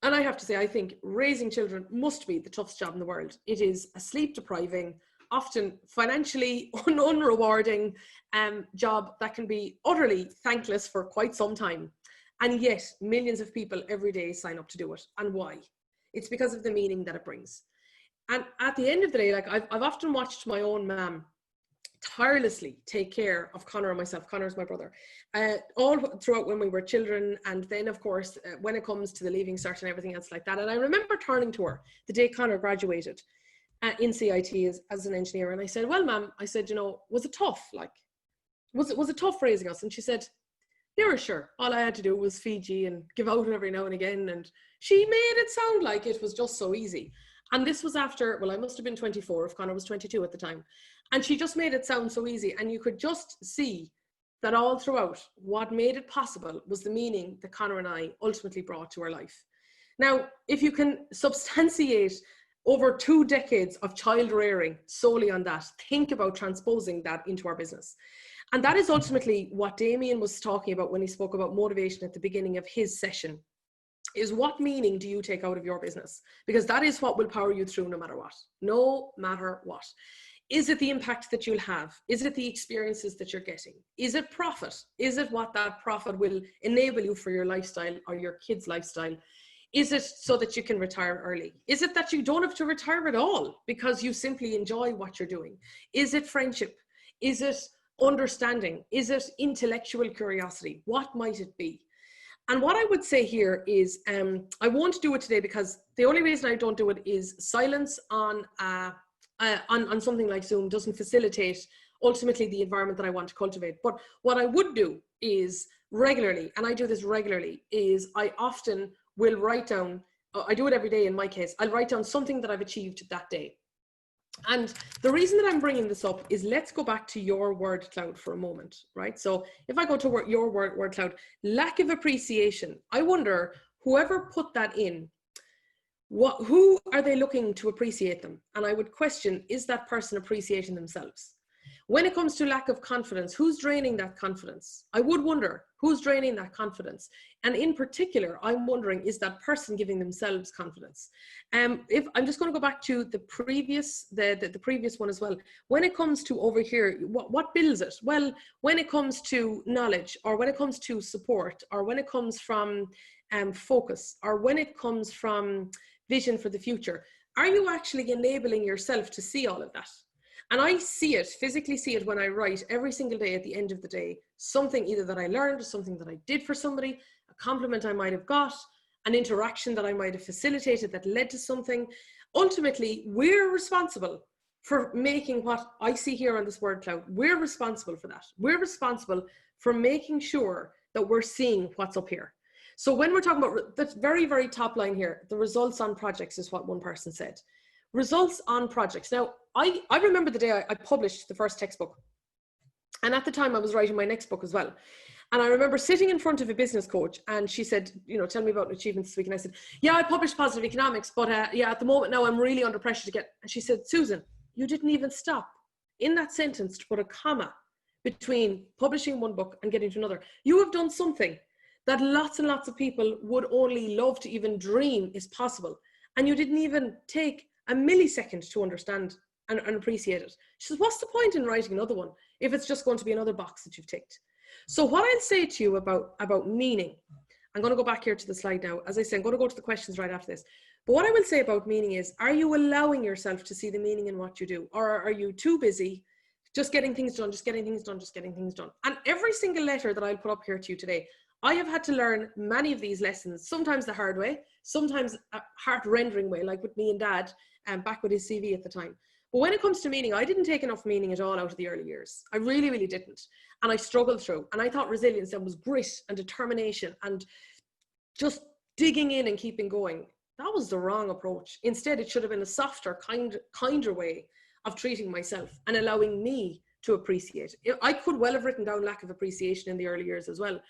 And I have to say, I think raising children must be the toughest job in the world. It is a sleep depriving, often financially unrewarding job that can be utterly thankless for quite some time. And yet millions of people every day sign up to do it. And why? It's because of the meaning that it brings. And at the end of the day, like I've often watched my own mum tirelessly take care of Connor and myself. Connor's my brother, all throughout when we were children. And then of course, when it comes to the Leaving Cert and everything else like that. And I remember turning to her the day Connor graduated in CIT as an engineer. And I said, well, ma'am, I said, you know, was it tough? Like, was it tough raising us? And she said, yeah, sure. All I had to do was feed you and give out every now and again. And she made it sound like it was just so easy. And this was after, well, I must have been 24 if Connor was 22 at the time. And she just made it sound so easy. And you could just see that all throughout, what made it possible was the meaning that Connor and I ultimately brought to our life. Now, if you can substantiate over 2 decades of child rearing solely on that. Think about transposing that into our business. And that is ultimately what Damien was talking about when he spoke about motivation at the beginning of his session, is what meaning do you take out of your business? Because that is what will power you through no matter what. No matter what. Is it the impact that you'll have? Is it the experiences that you're getting? Is it profit? Is it what that profit will enable you for your lifestyle or your kids' lifestyle? Is it so that you can retire early? Is it that you don't have to retire at all because you simply enjoy what you're doing? Is it friendship? Is it understanding? Is it intellectual curiosity? What might it be? And what I would say here is, I won't do it today because the only reason I don't do it is silence on something like Zoom doesn't facilitate ultimately the environment that I want to cultivate. But what I would do is regularly, and I do this regularly, is I often will write down, I do it every day in my case, I'll write down something that I've achieved that day. And the reason that I'm bringing this up is, let's go back to your word cloud for a moment, right? So if I go to your word cloud, lack of appreciation, I wonder, whoever put that in, who are they looking to appreciate them? And I would question, is that person appreciating themselves? When it comes to lack of confidence, who's draining that confidence? I would wonder who's draining that confidence. And in particular, I'm wondering, is that person giving themselves confidence? If I'm just going to go back to the previous one as well. When it comes to over here, what builds it? Well, when it comes to knowledge, or when it comes to support, or when it comes from focus, or when it comes from vision for the future, are you actually enabling yourself to see all of that? And I see it, physically see it when I write every single day at the end of the day, something either that I learned, something that I did for somebody, a compliment I might have got, an interaction that I might have facilitated that led to something. Ultimately, we're responsible for making what I see here on this word cloud. We're responsible for that. We're responsible for making sure that we're seeing what's up here. So when we're talking about the very, very top line here, the results on projects is what one person said. Results on projects. Now, I remember the day I published the first textbook. And at the time I was writing my next book as well. And I remember sitting in front of a business coach, and she said, you know, tell me about achievements this week. And I said, yeah, I published Positive Economics, but yeah, at the moment now I'm really under pressure to get. And she said, Susan, you didn't even stop in that sentence to put a comma between publishing one book and getting to another. You have done something that lots and lots of people would only love to even dream is possible. And you didn't even take a millisecond to understand and appreciate it. She says, what's the point in writing another one if it's just going to be another box that you've ticked? So what I'll say to you about meaning, I'm going to go back here to the slide now. As I say, I'm going to go to the questions right after this. But what I will say about meaning is, are you allowing yourself to see the meaning in what you do? Or are you too busy just getting things done, just getting things done, just getting things done? And every single letter that I'll put up here to you today, I have had to learn many of these lessons, sometimes the hard way, sometimes a heart-rendering way, like with me and Dad, back with his CV at the time. But when it comes to meaning, I didn't take enough meaning at all out of the early years. I really, really didn't. And I struggled through. And I thought resilience then was grit and determination and just digging in and keeping going. That was the wrong approach. Instead, it should have been a softer, kinder way of treating myself and allowing me to appreciate. I could well have written down lack of appreciation in the early years as well.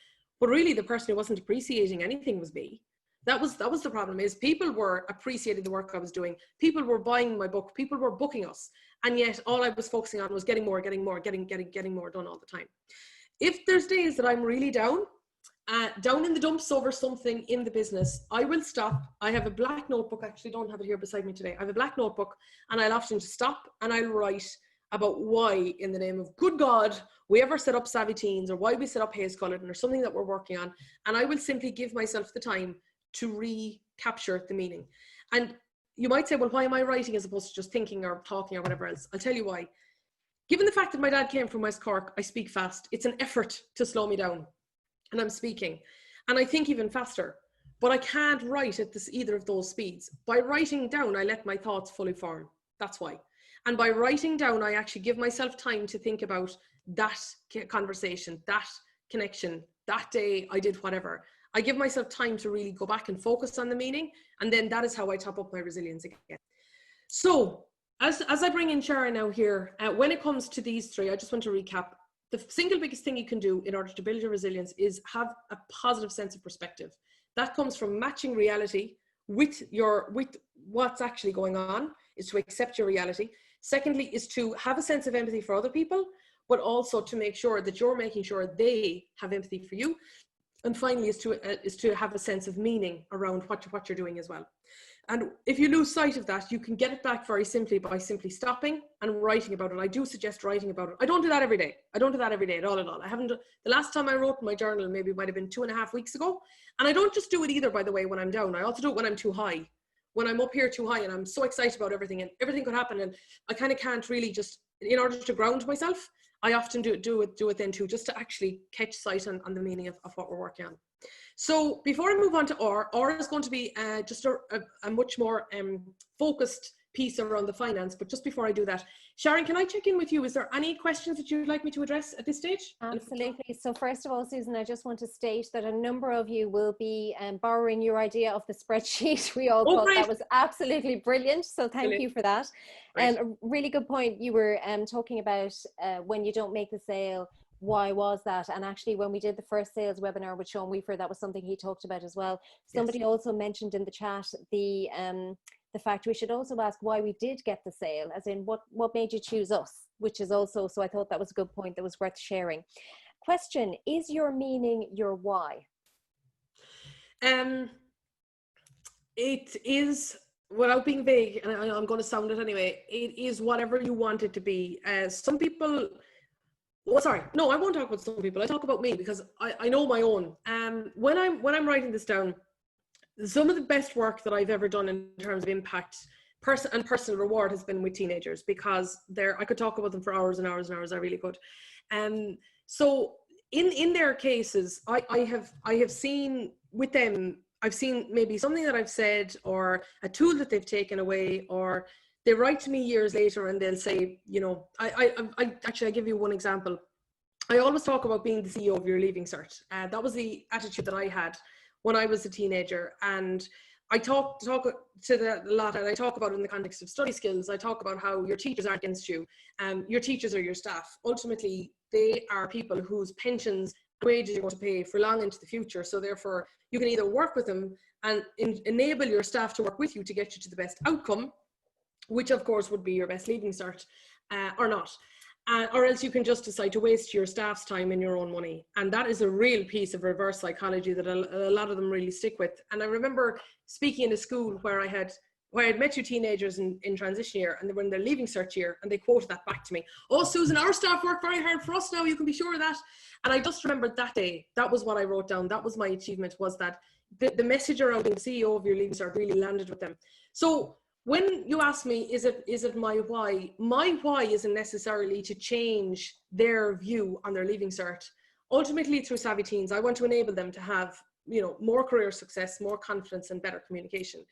But really, the person who wasn't appreciating anything was me. That was the problem, is people were appreciating the work I was doing. People were buying my book. People were booking us. And yet all I was focusing on was getting more done all the time. If there's days that I'm really down in the dumps over something in the business, I will stop. I have a black notebook. Actually, don't have it here beside me today. I have a black notebook, and I'll often just stop and I'll write about why, in the name of good God, we ever set up Savvy Teens, or why we set up HayesCulleton, or something that we're working on. And I will simply give myself the time to recapture the meaning. And you might say, well, why am I writing as opposed to just thinking or talking or whatever else? I'll tell you why. Given the fact that my dad came from West Cork, I speak fast. It's an effort to slow me down. And I'm speaking. And I think even faster. But I can't write at either of those speeds. By writing down, I let my thoughts fully form. That's why. And by writing down, I actually give myself time to think about that conversation, that connection, that day I did whatever. I give myself time to really go back and focus on the meaning. And then that is how I top up my resilience again. So as I bring in Sharon now here, when it comes to these three, I just want to recap. The single biggest thing you can do in order to build your resilience is have a positive sense of perspective. That comes from matching reality with what's actually going on, is to accept your reality. Secondly, is to have a sense of empathy for other people, but also to make sure that you're making sure they have empathy for you. And finally, is to have a sense of meaning around what you're doing as well. And if you lose sight of that, you can get it back very simply by simply stopping and writing about it. I do suggest writing about it. I don't do that every day. I don't do that every day at all. I haven't. The last time I wrote in my journal maybe might have been 2.5 weeks ago. And I don't just do it either, by the way, when I'm down. I also do it when I'm too high. When I'm up here too high and I'm so excited about everything and everything could happen, and I kind of can't really just, in order to ground myself, I often do it then too, just to actually catch sight on the meaning of what we're working on. So before I move on to R is going to be just a much more focused piece around the finance. But just before I do that, Sharon, can I check in with you? Is there any questions that you'd like me to address at this stage? Absolutely. So first of all, Susan, I just want to state that a number of you will be borrowing your idea of the spreadsheet. We all thought that was absolutely brilliant. So thank you for that. And a really good point. You were talking about when you don't make the sale, why was that? And actually, when we did the first sales webinar with Sean Weaver, that was something he talked about as well. Somebody also mentioned in the chat the fact we should also ask why we did get the sale, as in what made you choose us, which is also, so I thought that was a good point that was worth sharing. Question, is your meaning your why? It is, without being vague, and I'm going to sound it anyway, it is whatever you want it to be. Some people, well, sorry, no, I won't talk about some people. I talk about me because I know my own. When I'm writing this down, some of the best work that I've ever done in terms of impact and personal reward has been with teenagers, because I could talk about them for hours and hours and hours. I really could. So in their cases, I have seen with them, I've seen maybe something that I've said or a tool that they've taken away, or they write to me years later and they'll say, you know, I actually, I'll give you one example. I always talk about being the CEO of your leaving cert. That was the attitude that I had when I was a teenager. And I talk to that a lot, and I talk about it in the context of study skills. I talk about how your teachers aren't against you. Your teachers are your staff. Ultimately, they are people whose pensions, wages you're going to pay for long into the future. So therefore, you can either work with them and enable your staff to work with you to get you to the best outcome, which of course would be your best leaving cert, or not. Or else you can just decide to waste your staff's time and your own money. And that is a real piece of reverse psychology that a lot of them really stick with. And I remember speaking in a school where I had met two teenagers in transition year, and they were in their leaving cert year, and they quoted that back to me. Oh, Susan, our staff work very hard for us now, you can be sure of that. And I just remembered that day, that was what I wrote down. That was my achievement, was that the message around being CEO of your leaving cert really landed with them. So when you ask me, is it my why? My why isn't necessarily to change their view on their leaving cert. Ultimately, through Savvy Teens, I want to enable them to have, you know, more career success, more confidence, and better communication.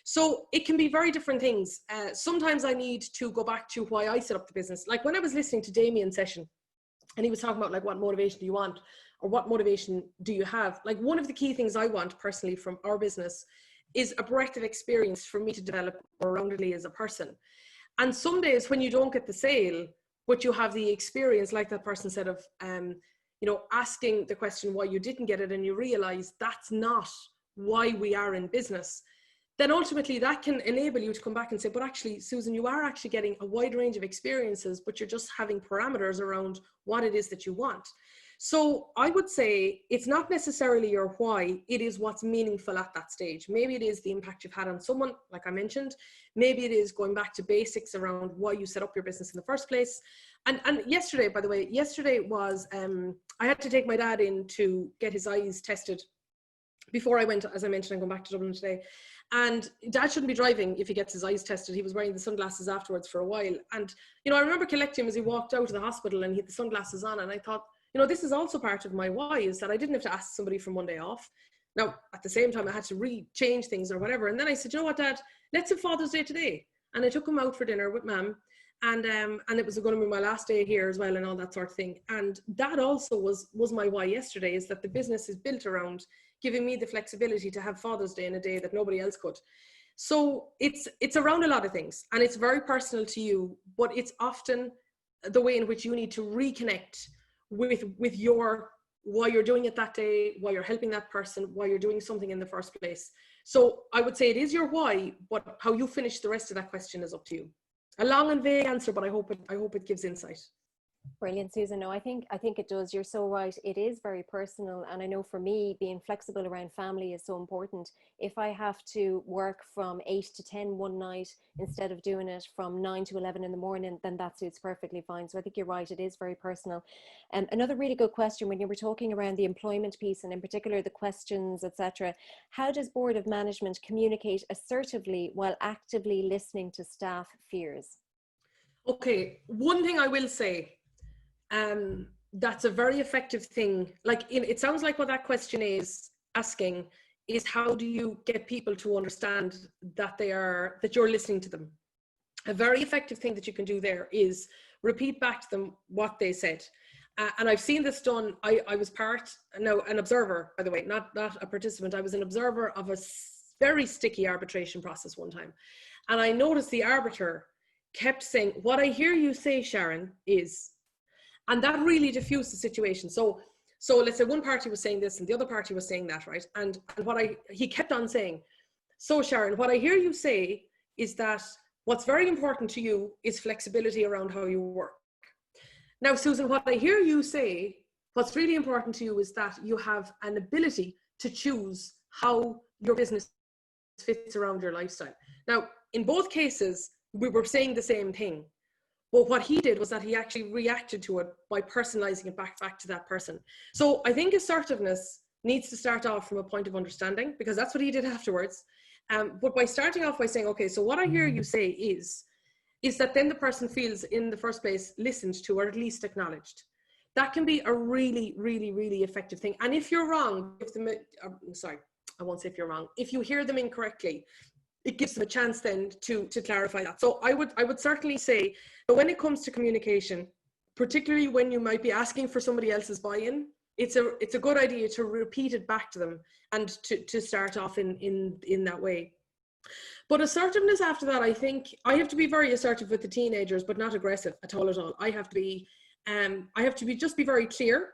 So it can be very different things. Sometimes I need to go back to why I set up the business. Like when I was listening to Damien's session, and he was talking about like, what motivation do you want, or what motivation do you have? Like one of the key things I want personally from our business is a breadth of experience for me to develop more roundedly as a person. And some days when you don't get the sale, but you have the experience, like that person said, of you know, asking the question why you didn't get it, and you realize that's not why we are in business, then ultimately that can enable you to come back and say, but actually, Susan, you are actually getting a wide range of experiences, but you're just having parameters around what it is that you want. So I would say it's not necessarily your why, it is what's meaningful at that stage. Maybe it is the impact you've had on someone, like I mentioned. Maybe it is going back to basics around why you set up your business in the first place. And yesterday, by the way, yesterday was, I had to take my dad in to get his eyes tested before I went, as I mentioned, I'm going back to Dublin today. And Dad shouldn't be driving if he gets his eyes tested. He was wearing the sunglasses afterwards for a while. And, you know, I remember collecting him as he walked out of the hospital and he had the sunglasses on. And I thought, you know, this is also part of my why, is that I didn't have to ask somebody for one day off. Now, at the same time, I had to re-change things or whatever. And then I said, you know what, Dad, let's have Father's Day today. And I took him out for dinner with Mum. And it was going to be my last day here as well and all that sort of thing. And that also was my why yesterday, is that the business is built around giving me the flexibility to have Father's Day in a day that nobody else could. So it's around a lot of things, and it's very personal to you, but it's often the way in which you need to reconnect with your, why you're doing it that day, why you're helping that person, why you're doing something in the first place. So I would say it is your why, but how you finish the rest of that question is up to you. A long and vague answer, but I hope it gives insight. Brilliant, Susan. No, I think it does. You're so right. It is very personal. And I know for me, being flexible around family is so important. If I have to work from 8 to 10 one night, instead of doing it from 9 to 11 in the morning, then that suits perfectly fine. So I think you're right. It is very personal. Another really good question, when you were talking around the employment piece, and in particular the questions, etc., how does Board of Management communicate assertively while actively listening to staff fears? Okay, one thing I will say, that's a very effective thing. Like, it sounds like what that question is asking is, how do you get people to understand that you're listening to them? A very effective thing that you can do there is repeat back to them what they said. And I've seen this done. I was an observer, by the way, not a participant. I was an observer of a very sticky arbitration process one time. And I noticed the arbiter kept saying, "What I hear you say, Sharon, is," and that really diffused the situation. So let's say one party was saying this and the other party was saying that, right? And he kept on saying, "So Sharon, what I hear you say is that what's very important to you is flexibility around how you work. Now, Susan, what I hear you say, what's really important to you is that you have an ability to choose how your business fits around your lifestyle." Now, in both cases, we were saying the same thing. But what he did was that he actually reacted to it by personalizing it back to that person. So I think assertiveness needs to start off from a point of understanding, because that's what he did afterwards. But by starting off by saying, "Okay, so what I hear you say is that," then the person feels in the first place listened to, or at least acknowledged. That can be a really, really, really effective thing. And if you're wrong, I won't say if you're wrong. If you hear them incorrectly, it gives them a chance then to clarify that. So I would certainly say that when it comes to communication, particularly when you might be asking for somebody else's buy-in, it's a good idea to repeat it back to them and to start off in that way. But assertiveness after that, I think I have to be very assertive with the teenagers, but not aggressive at all. I have to be just be very clear.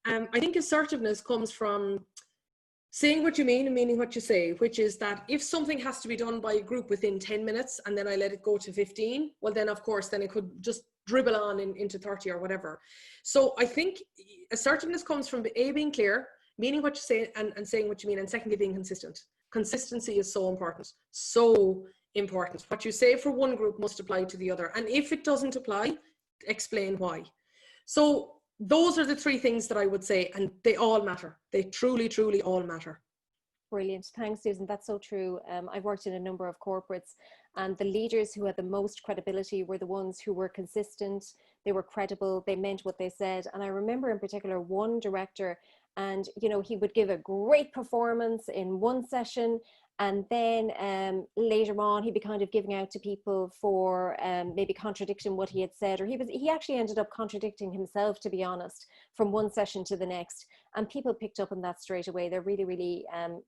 I think assertiveness comes from saying what you mean and meaning what you say, which is that if something has to be done by a group within 10 minutes and then I let it go to 15, well, then of course, then it could just dribble on into 30 or whatever. So I think assertiveness comes from being clear, meaning what you say and saying what you mean, and secondly, being consistent. Consistency is so important, so important. What you say for one group must apply to the other. And if it doesn't apply, explain why. So those are the three things that I would say, and they all matter. They truly, truly all matter. Brilliant. Thanks, Susan. That's so true. I've worked in a number of corporates, and the leaders who had the most credibility were the ones who were consistent, they were credible, they meant what they said. And I remember in particular one director, and he would give a great performance in one session, and then later on he'd be kind of giving out to people for maybe contradicting what he had said, or he actually ended up contradicting himself, to be honest, from one session to the next. And people picked up on that straight away. They're really, really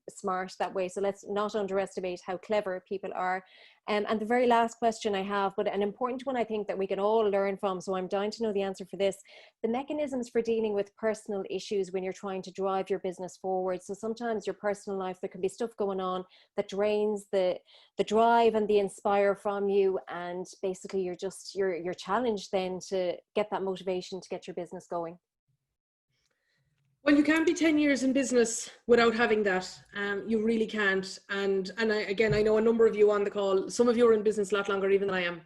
smart that way. So let's not underestimate how clever people are. And the very last question I have, but an important one I think that we can all learn from, so I'm dying to know the answer for this: the mechanisms for dealing with personal issues when you're trying to drive your business forward. So sometimes your personal life, there can be stuff going on that drains the drive and the inspire from you, and basically you're challenged then to get that motivation to get your business going. Well, you can't be 10 years in business without having that. You really can't. And I know a number of you on the call, some of you are in business a lot longer even than I am.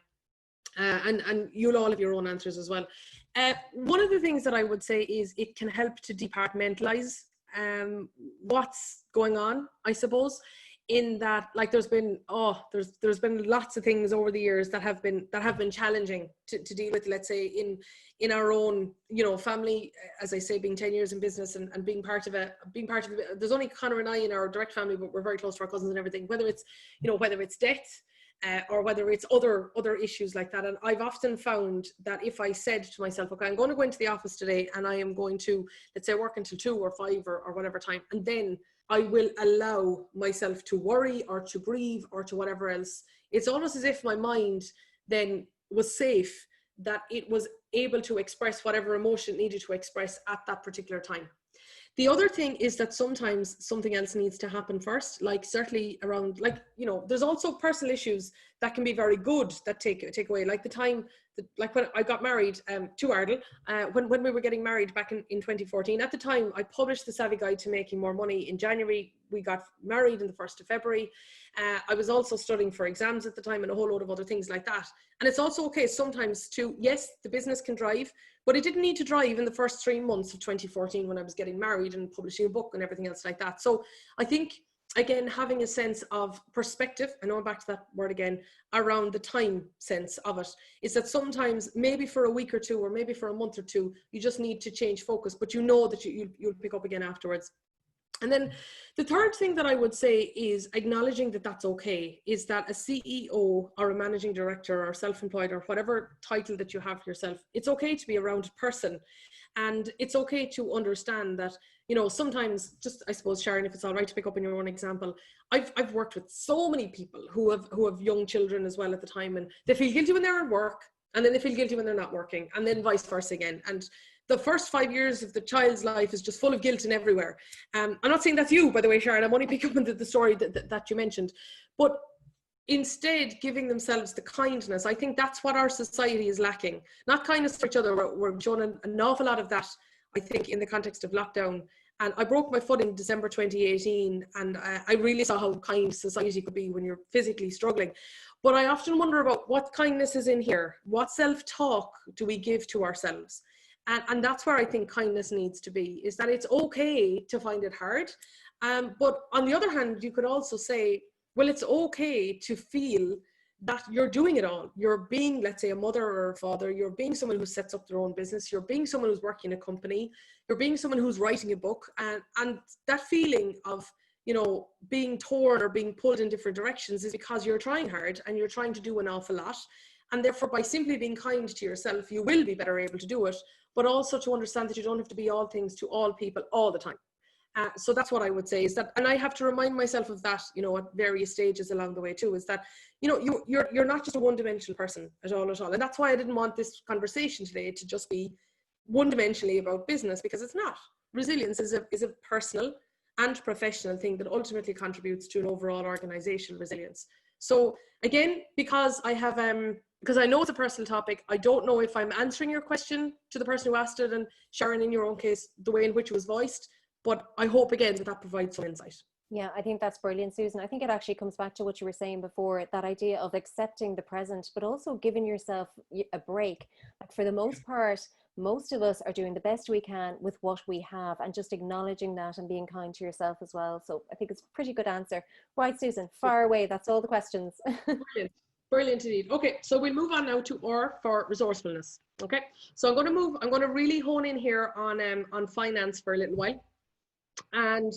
And you'll all have your own answers as well. One of the things that I would say is it can help to departmentalize what's going on, I suppose, in that, like, there's been lots of things over the years that have been challenging to deal with, let's say in our own family. As I say, being 10 years in business and being part of it, there's only Conor and I in our direct family, but we're very close to our cousins and everything, whether it's debt or whether it's other issues like that. And I've often found that if I said to myself, okay, I'm going to go into the office today and I am going to, let's say, work until 2 or 5 or whatever time, and then I will allow myself to worry or to grieve or to whatever else, it's almost as if my mind then was safe, that it was able to express whatever emotion it needed to express at that particular time. The other thing is that sometimes something else needs to happen first, like certainly around, like, you know, there's also personal issues that can be very good that take away, like the time, like when I got married to Ardal, when we were getting married back in 2014, at the time I published the Savvy Guide to Making More Money in January. We got married on the 1st of February. I was also studying for exams at the time and a whole load of other things like that. And it's also okay sometimes to, yes, the business can drive, but it didn't need to drive in the first 3 months of 2014 when I was getting married and publishing a book and everything else like that. So I think, again, having a sense of perspective, I know I'm back to that word again, around the time sense of it, is that sometimes maybe for a week or two, or maybe for a month or two, you just need to change focus, but you know that you'll pick up again afterwards. And then the third thing that I would say is acknowledging that that's okay, is that a CEO or a managing director or self-employed or whatever title that you have for yourself, it's okay to be a rounded person. And it's okay to understand that, you know, sometimes, just, I suppose, Sharon, if it's all right to pick up on your own example, I've worked with so many people who have young children as well at the time, and they feel guilty when they're at work, and then they feel guilty when they're not working, and then vice versa again. And the first 5 years of the child's life is just full of guilt and everywhere. I'm not saying that's you, by the way, Sharon. I'm only picking up on the story that you mentioned. But instead, giving themselves the kindness, I think that's what our society is lacking. Not kindness for each other. We're showing an awful lot of that, I think, in the context of lockdown. And I broke my foot in December 2018, and I really saw how kind society could be when you're physically struggling. But I often wonder about what kindness is in here. What self-talk do we give to ourselves? And that's where I think kindness needs to be, is that it's okay to find it hard. But on the other hand, you could also say, well, it's okay to feel that you're doing it all. You're being, let's say, a mother or a father. You're being someone who sets up their own business. You're being someone who's working in a company. You're being someone who's writing a book. And that feeling of, you know, being torn or being pulled in different directions is because you're trying hard and you're trying to do an awful lot. And therefore, by simply being kind to yourself, you will be better able to do it, but also to understand that you don't have to be all things to all people all the time. So that's what I would say, is that, and I have to remind myself of that, you know, at various stages along the way too, is that, you know, you're not just a one-dimensional person at all. And that's why I didn't want this conversation today to just be one-dimensionally about business, because it's not. Resilience is a personal and professional thing that ultimately contributes to an overall organizational resilience. So again, because I have, because I know it's a personal topic, I don't know if I'm answering your question to the person who asked it, and Sharon, in your own case, the way in which it was voiced, but I hope again that provides some insight. Yeah, I think that's brilliant, Susan. I think it actually comes back to what you were saying before, that idea of accepting the present, but also giving yourself a break. Like, for the most part, most of us are doing the best we can with what we have, and just acknowledging that and being kind to yourself as well. So I think it's a pretty good answer. Right, Susan, far away. That's all the questions. Brilliant. Brilliant indeed. Okay, so we'll move on now to R for resourcefulness. Okay, so I'm going to really hone in here on finance for a little while. And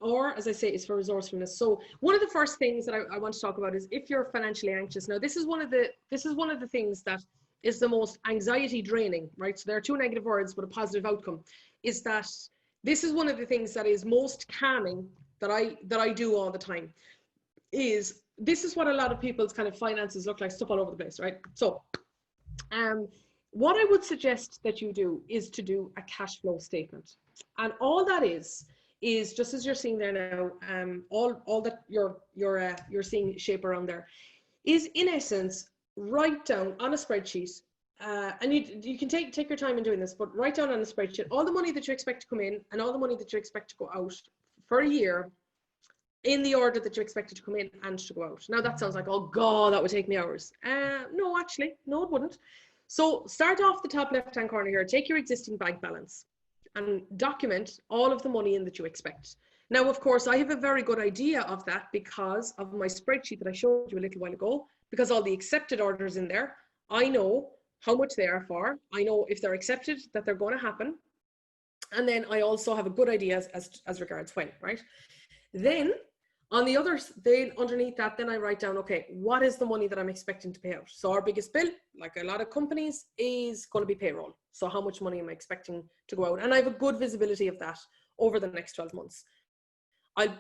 or, as I say, is for resourcefulness. So one of the first things that I want to talk about is if you're financially anxious. Now, this is one of the things that is the most anxiety draining, right? So there are two negative words but a positive outcome. Is that this is one of the things that is most calming that I do all the time. Is this is what a lot of people's kind of finances look like, stuff all over the place, right? So what I would suggest that you do is to do a cash flow statement. And all that is just as you're seeing there now, all that you're seeing shape around there is, in essence, write down on a spreadsheet, and you can take your time in doing this, but write down on a spreadsheet all the money that you expect to come in and all the money that you expect to go out for a year, in the order that you expect it to come in and to go out. Now that sounds like, oh God, that would take me hours. No, actually, no, it wouldn't. So start off the top left-hand corner here, take your existing bank balance and document all of the money in that you expect. Now, of course, I have a very good idea of that because of my spreadsheet that I showed you a little while ago, because all the accepted orders in there, I know how much they are for. I know if they're accepted, that they're going to happen. And then I also have a good idea as regards when, right? Then on the others, then underneath that, then I write down, okay, what is the money that I'm expecting to pay out? So our biggest bill, like a lot of companies, is going to be payroll. So how much money am I expecting to go out? And I have a good visibility of that over the next 12 months.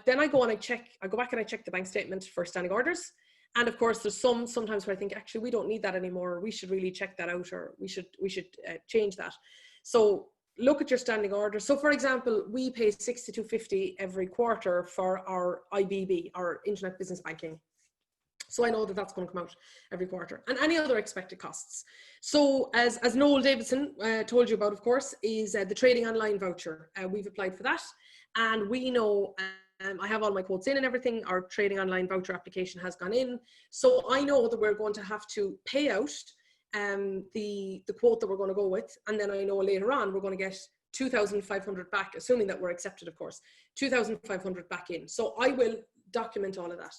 Then I go and I go back and I check the bank statement for standing orders. And of course, there's sometimes where I think, actually, we don't need that anymore. Or we should really check that out, or we should change that. So look at your standing order. So for example, we pay 62.50 every quarter for our IBB, our Internet Business Banking. So I know that that's going to come out every quarter, and any other expected costs. So as Noel Davidson told you about, of course, is the trading online voucher. We've applied for that, and we know, I have all my quotes in and everything. Our trading online voucher application has gone in. So I know that we're going to have to pay out the quote that we're going to go with. And then I know later on, we're going to get 2,500 back, assuming that we're accepted, of course, 2,500 back in. So I will document all of that.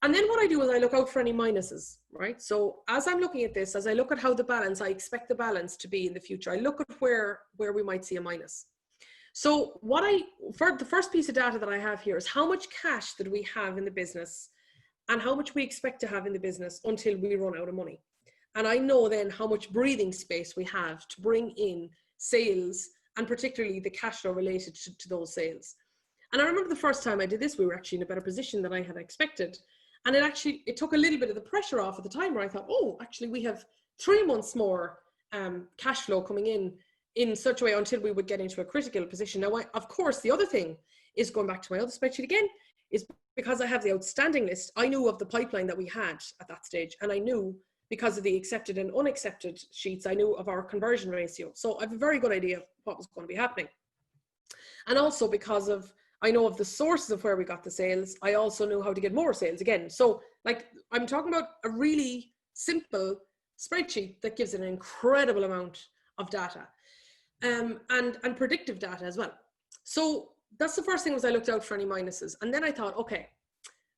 And then what I do is I look out for any minuses, right? So as I'm looking at this, as I look at how the balance, I expect the balance to be in the future, I look at where we might see a minus. So for the first piece of data that I have here is how much cash that we have in the business and how much we expect to have in the business until we run out of money. And I know then how much breathing space we have to bring in sales, and particularly the cash flow related to those sales. And I remember the first time I did this, we were actually in a better position than I had expected. And it took a little bit of the pressure off at the time, where I thought, oh, actually we have 3 months more cash flow coming in such a way until we would get into a critical position. Now, of course, the other thing is, going back to my other spreadsheet again, is because I have the outstanding list, I knew of the pipeline that we had at that stage. And I knew, because of the accepted and unaccepted sheets, I knew of our conversion ratio. So I have a very good idea of what was going to be happening. And also because I know of the sources of where we got the sales, I also knew how to get more sales again. So like, I'm talking about a really simple spreadsheet that gives an incredible amount of data and predictive data as well. So that's the first thing, was I looked out for any minuses. And then I thought, okay,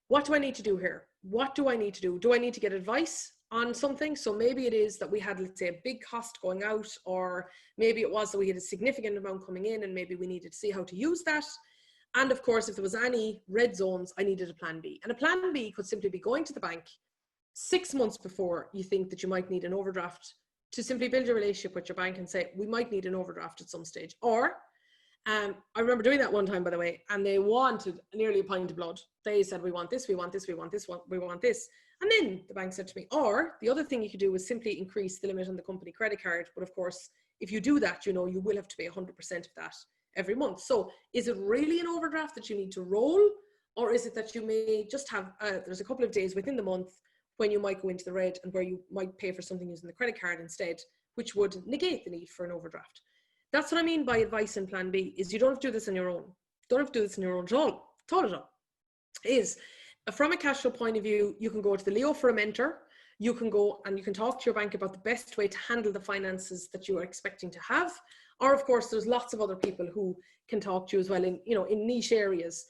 what do I need to do here? What do I need to do? Do I need to get advice on something? So maybe it is that we had, let's say, a big cost going out, or maybe it was that we had a significant amount coming in and maybe we needed to see how to use that. And of course, if there was any red zones, I needed a plan B. And a plan B could simply be going to the bank 6 months before you think that you might need an overdraft, to simply build a relationship with your bank and say, we might need an overdraft at some stage. Or I remember doing that one time, by the way, and they wanted nearly a pint of blood. They said, we want this, we want this, we want this, we want this. And then the bank said to me, or the other thing you could do is simply increase the limit on the company credit card. But of course, if you do that, you know, you will have to pay 100% of that every month. So is it really an overdraft that you need to roll? Or is it that you may just have, there's a couple of days within the month when you might go into the red and where you might pay for something using the credit card instead, which would negate the need for an overdraft. That's what I mean by advice and plan B, is you don't have to do this on your own. Don't have to do this on your own at all. Is from a cash flow point of view, you can go to the Leo for a mentor. You can go and you can talk to your bank about the best way to handle the finances that you are expecting to have. Or of course, there's lots of other people who can talk to you as well in, you know, in niche areas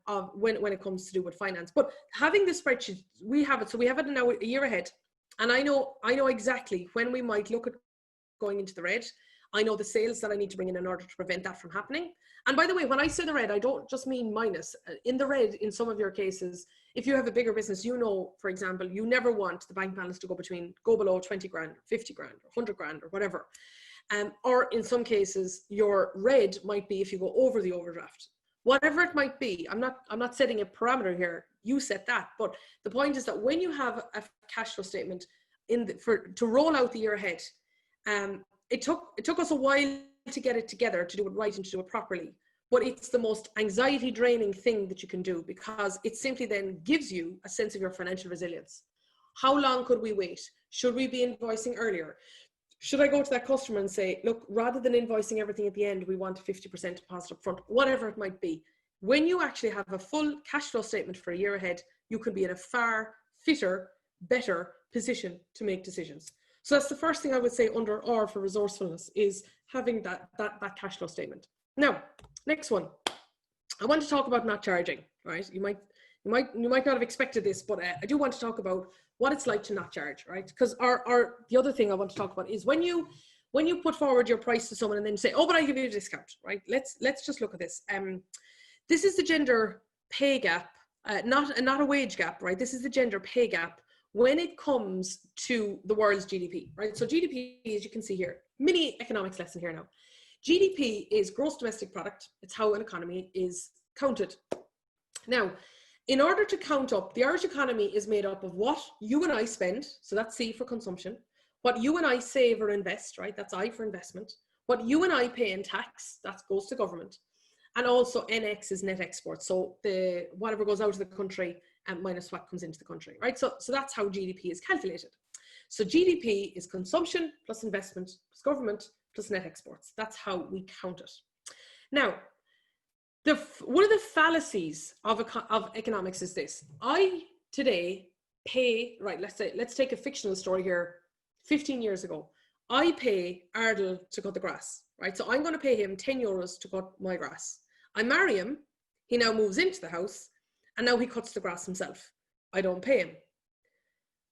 of when it comes to do with finance. But having the spreadsheet, we have it. So we have it now a year ahead. And I know exactly when we might look at going into the red. I know the sales that I need to bring in order to prevent that from happening. And by the way, when I say the red, I don't just mean minus. In the red, in some of your cases, if you have a bigger business, you know, for example, you never want the bank balance to go below 20 grand, 50 grand, or 100 grand, or whatever. Or in some cases, your red might be if you go over the overdraft. Whatever it might be, I'm not setting a parameter here. You set that. But the point is that when you have a cash flow statement to roll out the year ahead, it took us a while to get it together, to do it right and to do it properly. But it's the most anxiety draining thing that you can do, because it simply then gives you a sense of your financial resilience. How long could we wait? Should we be invoicing earlier? Should I go to that customer and say, look, rather than invoicing everything at the end, we want a 50% deposit up front, whatever it might be. When you actually have a full cash flow statement for a year ahead, you can be in a far fitter, better position to make decisions. So that's the first thing I would say under R for resourcefulness, is having that cash flow statement. Now, next one, I want to talk about not charging, right? You might not have expected this, but I do want to talk about what it's like to not charge, right? Because the other thing I want to talk about is when you put forward your price to someone and then say, oh, but I'll give you a discount, right? Let's just look at this. This is the gender pay gap, not a wage gap, right? This is the gender pay gap when it comes to the world's GDP, right? So GDP, as you can see here, mini economics lesson here now. GDP is gross domestic product. It's how an economy is counted. Now, in order to count up, the Irish economy is made up of what you and I spend, so that's C for consumption, what you and I save or invest, right? That's I for investment, what you and I pay in tax, that goes to government. And also NX is net export. So the whatever goes out of the country and minus what comes into the country, right? So that's how GDP is calculated. So GDP is consumption plus investment plus government plus net exports. That's how we count it. Now, one of the fallacies of economics is this. I today pay, right, let's take a fictional story here. 15 years ago, I pay Ardal to cut the grass, right? So I'm going to pay him 10 euros to cut my grass. I marry him, he now moves into the house, and now he cuts the grass himself. I don't pay him.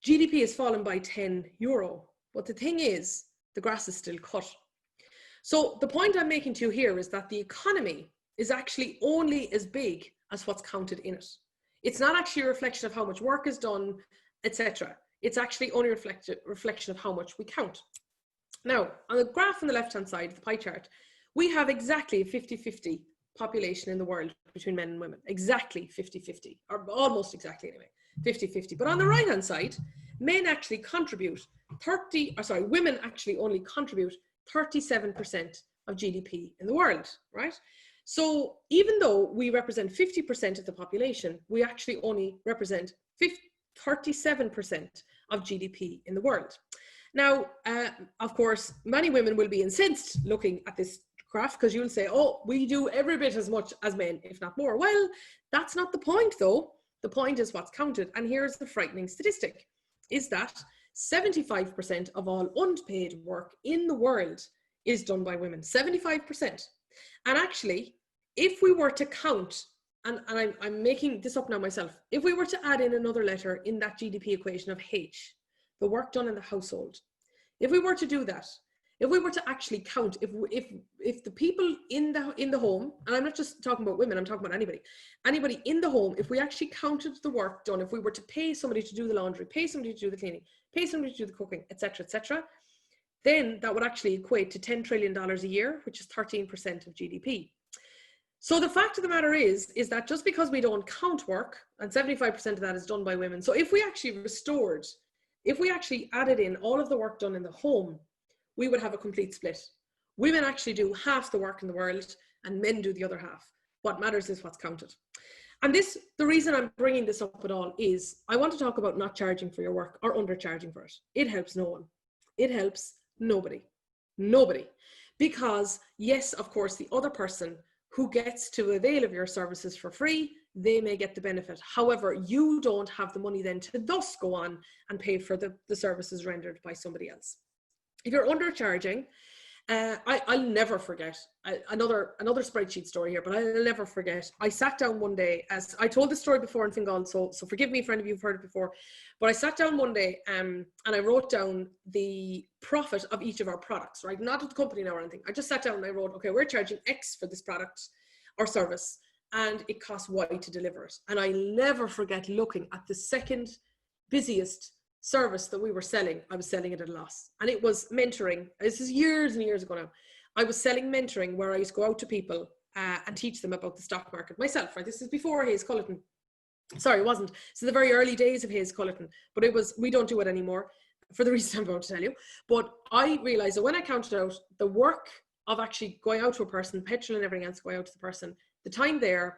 GDP has fallen by 10 euro, but the thing is, the grass is still cut. So the point I'm making to you here is that the economy is actually only as big as what's counted in it. It's not actually a reflection of how much work is done, etc. It's actually only a reflection of how much we count. Now, on the graph on the left-hand side, the pie chart, we have exactly a 50-50 population in the world between men and women. Exactly 50-50, or almost exactly anyway, 50-50. But on the right-hand side, men actually contribute women actually only contribute 37% of GDP in the world, right? So even though we represent 50% of the population, we actually only represent 37% of GDP in the world. Now, of course, many women will be incensed looking at this graph because you'll say, oh, we do every bit as much as men, if not more. Well, that's not the point though. The point is what's counted. And here's the frightening statistic, is that 75% of all unpaid work in the world is done by women, 75%. And actually, if we were to count, and I'm making this up now myself, if we were to add in another letter in that GDP equation of H, the work done in the household, if we were to do that, if we were to actually count, if the people in the home, and I'm not just talking about women, I'm talking about anybody in the home, if we actually counted the work done, if we were to pay somebody to do the laundry, pay somebody to do the cleaning, pay somebody to do the cooking, etc., then that would actually equate to $10 trillion a year, which is 13% of GDP. So the fact of the matter is that just because we don't count work, and 75% of that is done by women, so if we actually added in all of the work done in the home, we would have a complete split. Women actually do half the work in the world and men do the other half. What matters is what's counted. And the reason I'm bringing this up at all is I want to talk about not charging for your work or undercharging for it. It helps no one. It helps nobody. Because yes, of course, the other person who gets to avail of your services for free, they may get the benefit. However, you don't have the money then to thus go on and pay for the services rendered by somebody else. If you're undercharging, I'll never forget another spreadsheet story here, but I'll never forget. I sat down one day, as I told this story before in Fingal, so forgive me for any of you who've heard it before, but I sat down one day and I wrote down the profit of each of our products, right? Not of the company now or anything. I just sat down and I wrote, okay, we're charging X for this product or service, and it costs Y to deliver it. And I'll never forget looking at the second busiest service that we were selling. I was selling it at a loss, and it was mentoring. This is years and years ago now. I was selling mentoring where I used to go out to people and teach them about the stock market myself, right? This is before HayesCulleton. Sorry, it wasn't. So the very early days of HayesCulleton, but it was, we don't do it anymore for the reason I'm about to tell you. But I realized that when I counted out the work of actually going out to a person, petrol and everything else going out to the person, the time there,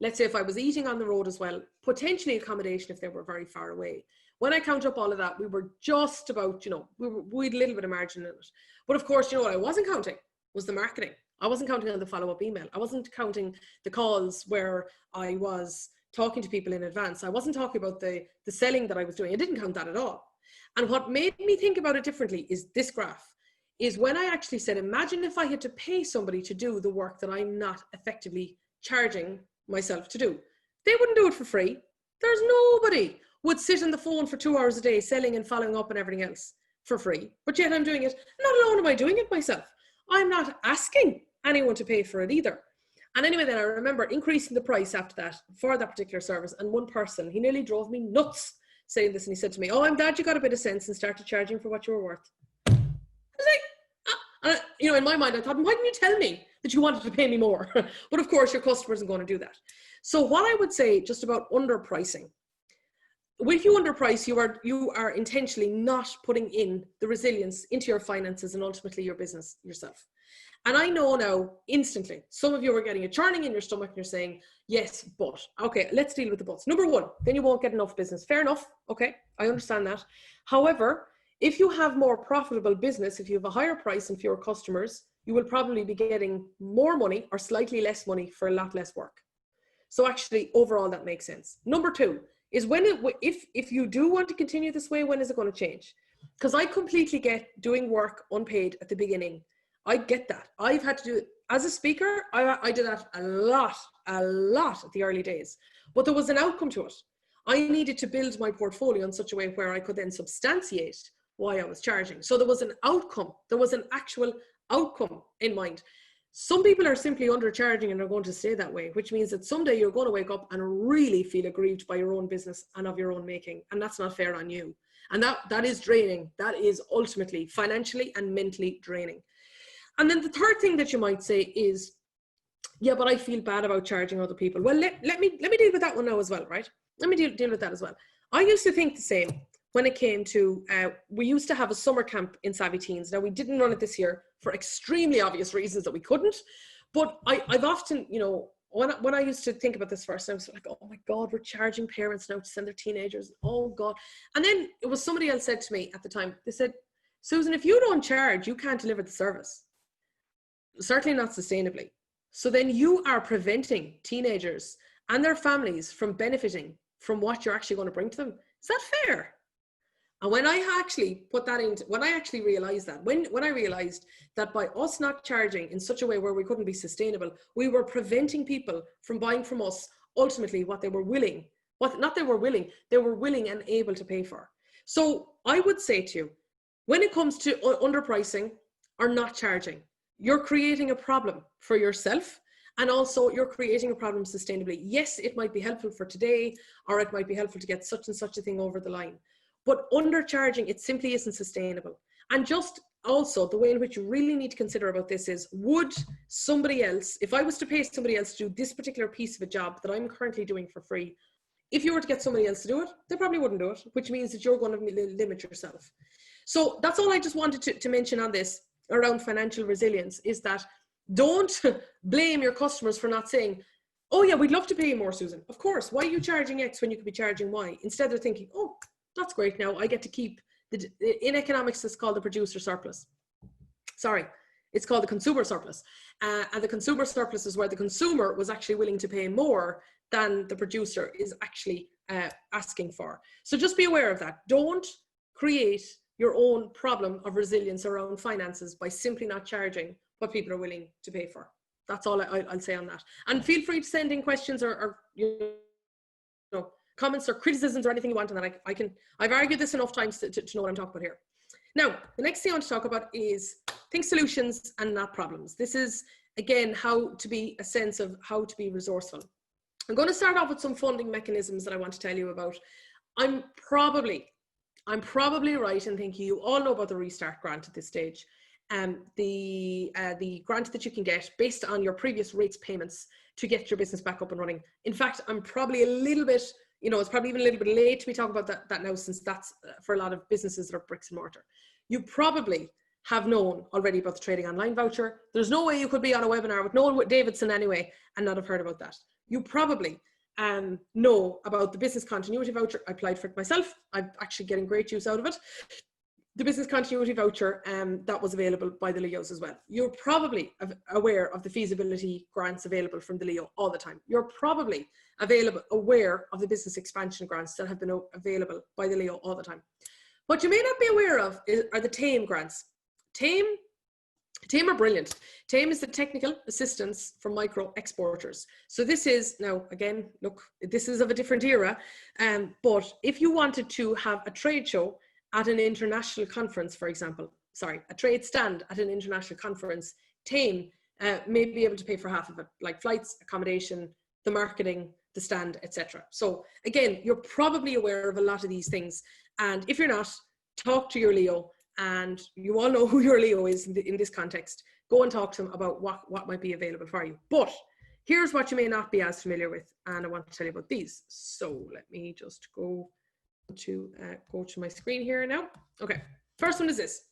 let's say if I was eating on the road as well, potentially accommodation if they were very far away. When I count up all of that, we were just about, we had a little bit of margin in it. But of course, what I wasn't counting was the marketing. I wasn't counting on the follow-up email. I wasn't counting the calls where I was talking to people in advance. I wasn't talking about the selling that I was doing. I didn't count that at all. And what made me think about it differently is this graph, is when I actually said, imagine if I had to pay somebody to do the work that I'm not effectively charging myself to do. They wouldn't do it for free. There's nobody would sit on the phone for 2 hours a day selling and following up and everything else for free. But yet I'm doing it. Not alone am I doing it myself. I'm not asking anyone to pay for it either. And anyway, then I remember increasing the price after that for that particular service. And one person, he nearly drove me nuts saying this. And he said to me, oh, I'm glad you got a bit of sense and started charging for what you were worth. I was like, in my mind, I thought, why didn't you tell me that you wanted to pay me more? But of course, your customer isn't going to do that. So what I would say just about underpricing, if you underprice, you are intentionally not putting in the resilience into your finances and ultimately your business yourself. And I know now instantly, some of you are getting a churning in your stomach and you're saying, yes, but, okay, let's deal with the buts. Number one, then you won't get enough business. Fair enough. Okay, I understand that. However, if you have more profitable business, if you have a higher price and fewer customers, you will probably be getting more money or slightly less money for a lot less work. So actually, overall, that makes sense. Number two is if you do want to continue this way, when is it going to change? Because I completely get doing work unpaid at the beginning. I get that. I've had to do it as a speaker. I did that a lot at the early days, but there was an outcome to it. I needed to build my portfolio in such a way where I could then substantiate why I was charging. So there was an outcome. There was an actual outcome in mind. Some people are simply undercharging and are going to stay that way, which means that someday you're going to wake up and really feel aggrieved by your own business and of your own making. And that's not fair on you. And that is draining. That is ultimately financially and mentally draining. And then the third thing that you might say is, yeah, but I feel bad about charging other people. Well, let me deal with that one now as well, right? Let me deal with that as well. I used to think the same when it came to, we used to have a summer camp in Savvy Teens. Now, we didn't run it this year for extremely obvious reasons that we couldn't. But I've often, you know, when I used to think about this first, I was like, oh my God, we're charging parents now to send their teenagers. Oh God. And then it was somebody else said to me at the time, they said, Susan, if you don't charge, you can't deliver the service. Certainly not sustainably. So then you are preventing teenagers and their families from benefiting from what you're actually going to bring to them. Is that fair? And when I actually put that into, when I actually realized that, when I realized that by us not charging in such a way where we couldn't be sustainable, we were preventing people from buying from us ultimately what they were willing, they were willing and able to pay for. So I would say to you, when it comes to underpricing or not charging, you're creating a problem for yourself, and also you're creating a problem sustainably. Yes, it might be helpful for today, or it might be helpful to get such and such a thing over the line. But undercharging, it simply isn't sustainable. And just also the way in which you really need to consider about this is, would somebody else, if I was to pay somebody else to do this particular piece of a job that I'm currently doing for free, if you were to get somebody else to do it, they probably wouldn't do it, which means that you're going to limit yourself. So that's all I just wanted to mention on this around financial resilience, is that don't blame your customers for not saying, oh yeah, we'd love to pay you more, Susan. Of course, why are you charging X when you could be charging Y? Instead they're thinking, oh, that's great, now I get to keep, in economics it's called the producer surplus. Sorry, it's called the consumer surplus. And the consumer surplus is where the consumer was actually willing to pay more than the producer is actually asking for. So just be aware of that. Don't create your own problem of resilience around finances by simply not charging what people are willing to pay for. That's all I'll say on that. And feel free to send in questions or you know, comments or criticisms or anything you want, and then I've argued this enough times to know what I'm talking about here. Now, the next thing I want to talk about is think solutions and not problems. This is, again, how to be a sense of how to be resourceful. I'm going to start off with some funding mechanisms that I want to tell you about. I'm probably right in thinking you all know about the Restart grant at this stage. The grant that you can get based on your previous rates payments to get your business back up and running. In fact, I'm probably a little bit, you know, it's probably even a little bit late to be talking about that now, since that's for a lot of businesses that are bricks and mortar. You probably have known already about the trading online voucher. There's no way you could be on a webinar with Noel Davidson anyway and not have heard about that. You probably know about the business continuity voucher. I applied for it myself. I'm actually getting great use out of it. The business continuity voucher that was available by the LEOs as well. You're probably aware of the feasibility grants available from the LEO all the time. You're probably aware of the business expansion grants that have been available by the LEO all the time. What you may not be aware of are the TAME grants. TAME are brilliant. TAME is the technical assistance for micro exporters. So this is, now again, look, this is of a different era, but if you wanted to have a trade show at an international conference, for example, a trade stand at an international conference, TAME may be able to pay for half of it, like flights, accommodation, the marketing, the stand, etc. So again, you're probably aware of a lot of these things. And if you're not, talk to your LEO, and you all know who your LEO is in this context. Go and talk to them about what might be available for you. But here's what you may not be as familiar with, and I want to tell you about these. So let me just go to my screen here now. Okay, first one is this.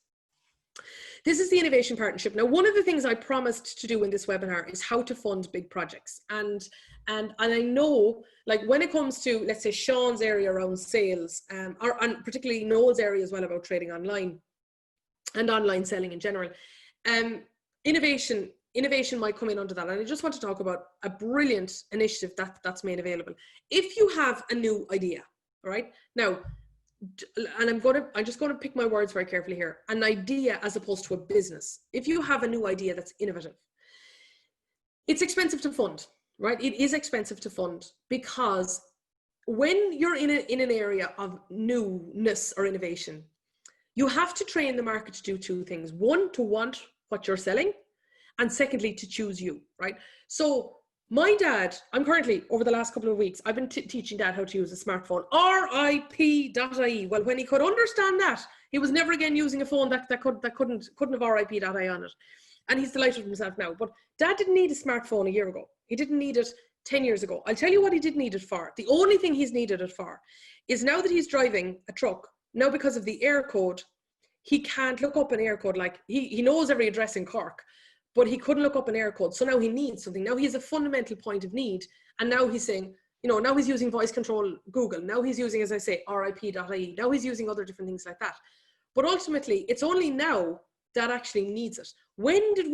This is the Innovation Partnership. Now, one of the things I promised to do in this webinar is how to fund big projects. And I know, like, when it comes to, let's say, Sean's area around sales, and particularly Noel's area as well about trading online and online selling in general, innovation might come in under that. And I just want to talk about a brilliant initiative that's made available. If you have a new idea, all right? Now, and I'm just going to pick my words very carefully here, an idea as opposed to a business. If you have a new idea that's innovative, it's expensive to fund, right? It is expensive to fund, because when you're in an area of newness or innovation, you have to train the market to do two things. One, to want what you're selling, and secondly, to choose you, right? So my dad, I'm currently, over the last couple of weeks, I've been teaching Dad how to use a smartphone, RIP.ie. Well, when he could understand that, he was never again using a phone that couldn't have RIP.ie on it. And he's delighted with himself now. But Dad didn't need a smartphone a year ago. He didn't need it 10 years ago. I'll tell you what he did need it for. The only thing he's needed it for is now that he's driving a truck, now because of the air code, he can't look up an air code. Like, he knows every address in Cork, but he couldn't look up an air code. So now he needs something. Now he has a fundamental point of need. And now he's saying, you know, now he's using voice control Google. Now he's using, as I say, RIP.ie. Now he's using other different things like that. But ultimately, it's only now that actually needs it. When did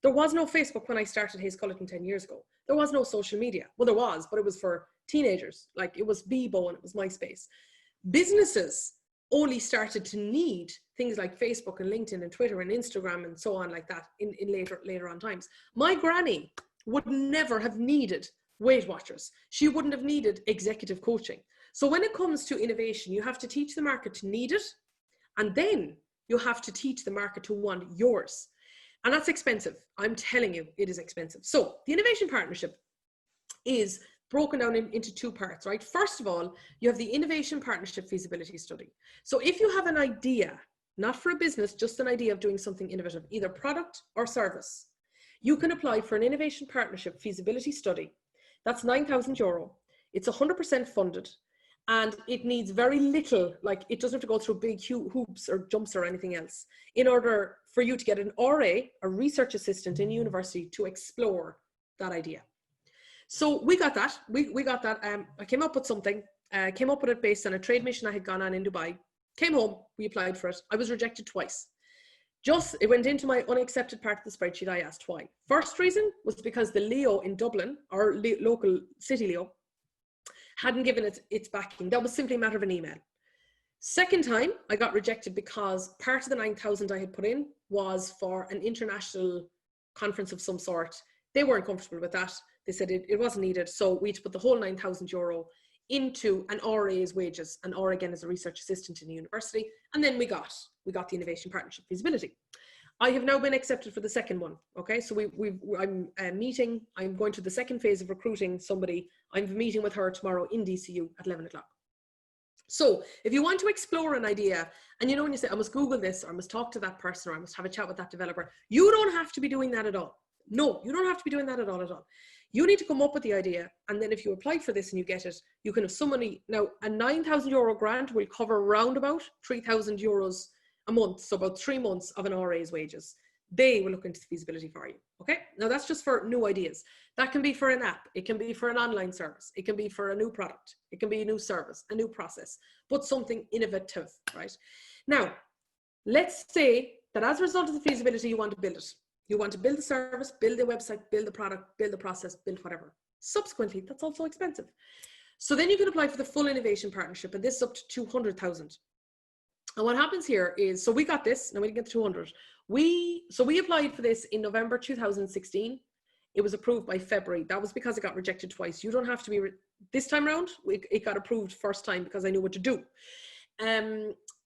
there was no Facebook when I started HayesCulleton 10 years ago. There was no social media. Well, there was, but it was for teenagers. Like, it was Bebo and it was MySpace. Businesses only started to need things like Facebook and LinkedIn and Twitter and Instagram and so on like that in later on times. My granny would never have needed Weight Watchers. She wouldn't have needed executive coaching. So when it comes to innovation, you have to teach the market to need it, and then you have to teach the market to want yours. And that's expensive. I'm telling you, it is expensive. So the Innovation Partnership is broken down into two parts, right? First of all, you have the Innovation Partnership Feasibility Study. So if you have an idea, not for a business, just an idea of doing something innovative, either product or service, you can apply for an Innovation Partnership Feasibility Study. That's €9,000. It's 100% funded, and it needs very little, like, it doesn't have to go through big hoops or jumps or anything else in order for you to get an RA, a research assistant in university, to explore that idea. So we got that. We got that. I came up with something. Came up with it based on a trade mission I had gone on in Dubai. Came home. We applied for it. I was rejected twice. It went into my unaccepted part of the spreadsheet. I asked why. First reason was because the Leo in Dublin, our local city Leo, hadn't given it its backing. That was simply a matter of an email. Second time, I got rejected because part of the 9,000 I had put in was for an international conference of some sort. They weren't comfortable with that. They said it wasn't needed. So we had to put the whole €9,000 into an RA's wages. An RA, again, is a research assistant in the university. And then we got the Innovation Partnership Feasibility. I have now been accepted for the second one. Okay, so I'm going to the second phase of recruiting somebody. I'm meeting with her tomorrow in DCU at 11 o'clock. So if you want to explore an idea, and you know, when you say, I must Google this, or I must talk to that person, or I must have a chat with that developer, you don't have to be doing that at all. No, you don't have to be doing that at all. You need to come up with the idea, and then if you apply for this and you get it, you can have some money. Now, a €9,000 grant will cover around about €3,000 a month, so about 3 months of an RA's wages. They will look into the feasibility for you, okay? Now, that's just for new ideas. That can be for an app. It can be for an online service. It can be for a new product. It can be a new service, a new process, but something innovative, right? Now, let's say that as a result of the feasibility, you want to build it. You want to build the service, build the website, build the product, build the process, build whatever. Subsequently, that's also expensive. So then you can apply for the full Innovation Partnership, and this is up to 200,000. And what happens here is, so we got this, now we didn't get the 200. So we applied for this in November 2016. It was approved by February. That was because it got rejected twice. You don't have to be, this time around, it got approved first time because I knew what to do.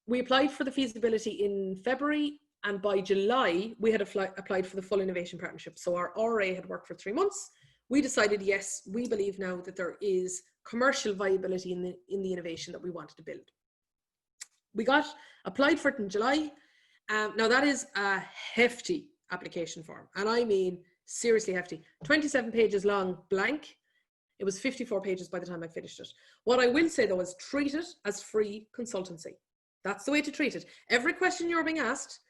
We applied for the feasibility in February, and by July, we had applied for the full Innovation Partnership. So our RA had worked for 3 months. We decided, yes, we believe now that there is commercial viability in the innovation that we wanted to build. We applied for it in July. Now that is a hefty application form. And I mean, seriously hefty. 27 pages long, blank. It was 54 pages by the time I finished it. What I will say though is treat it as free consultancy. That's the way to treat it. Every question you're being asked,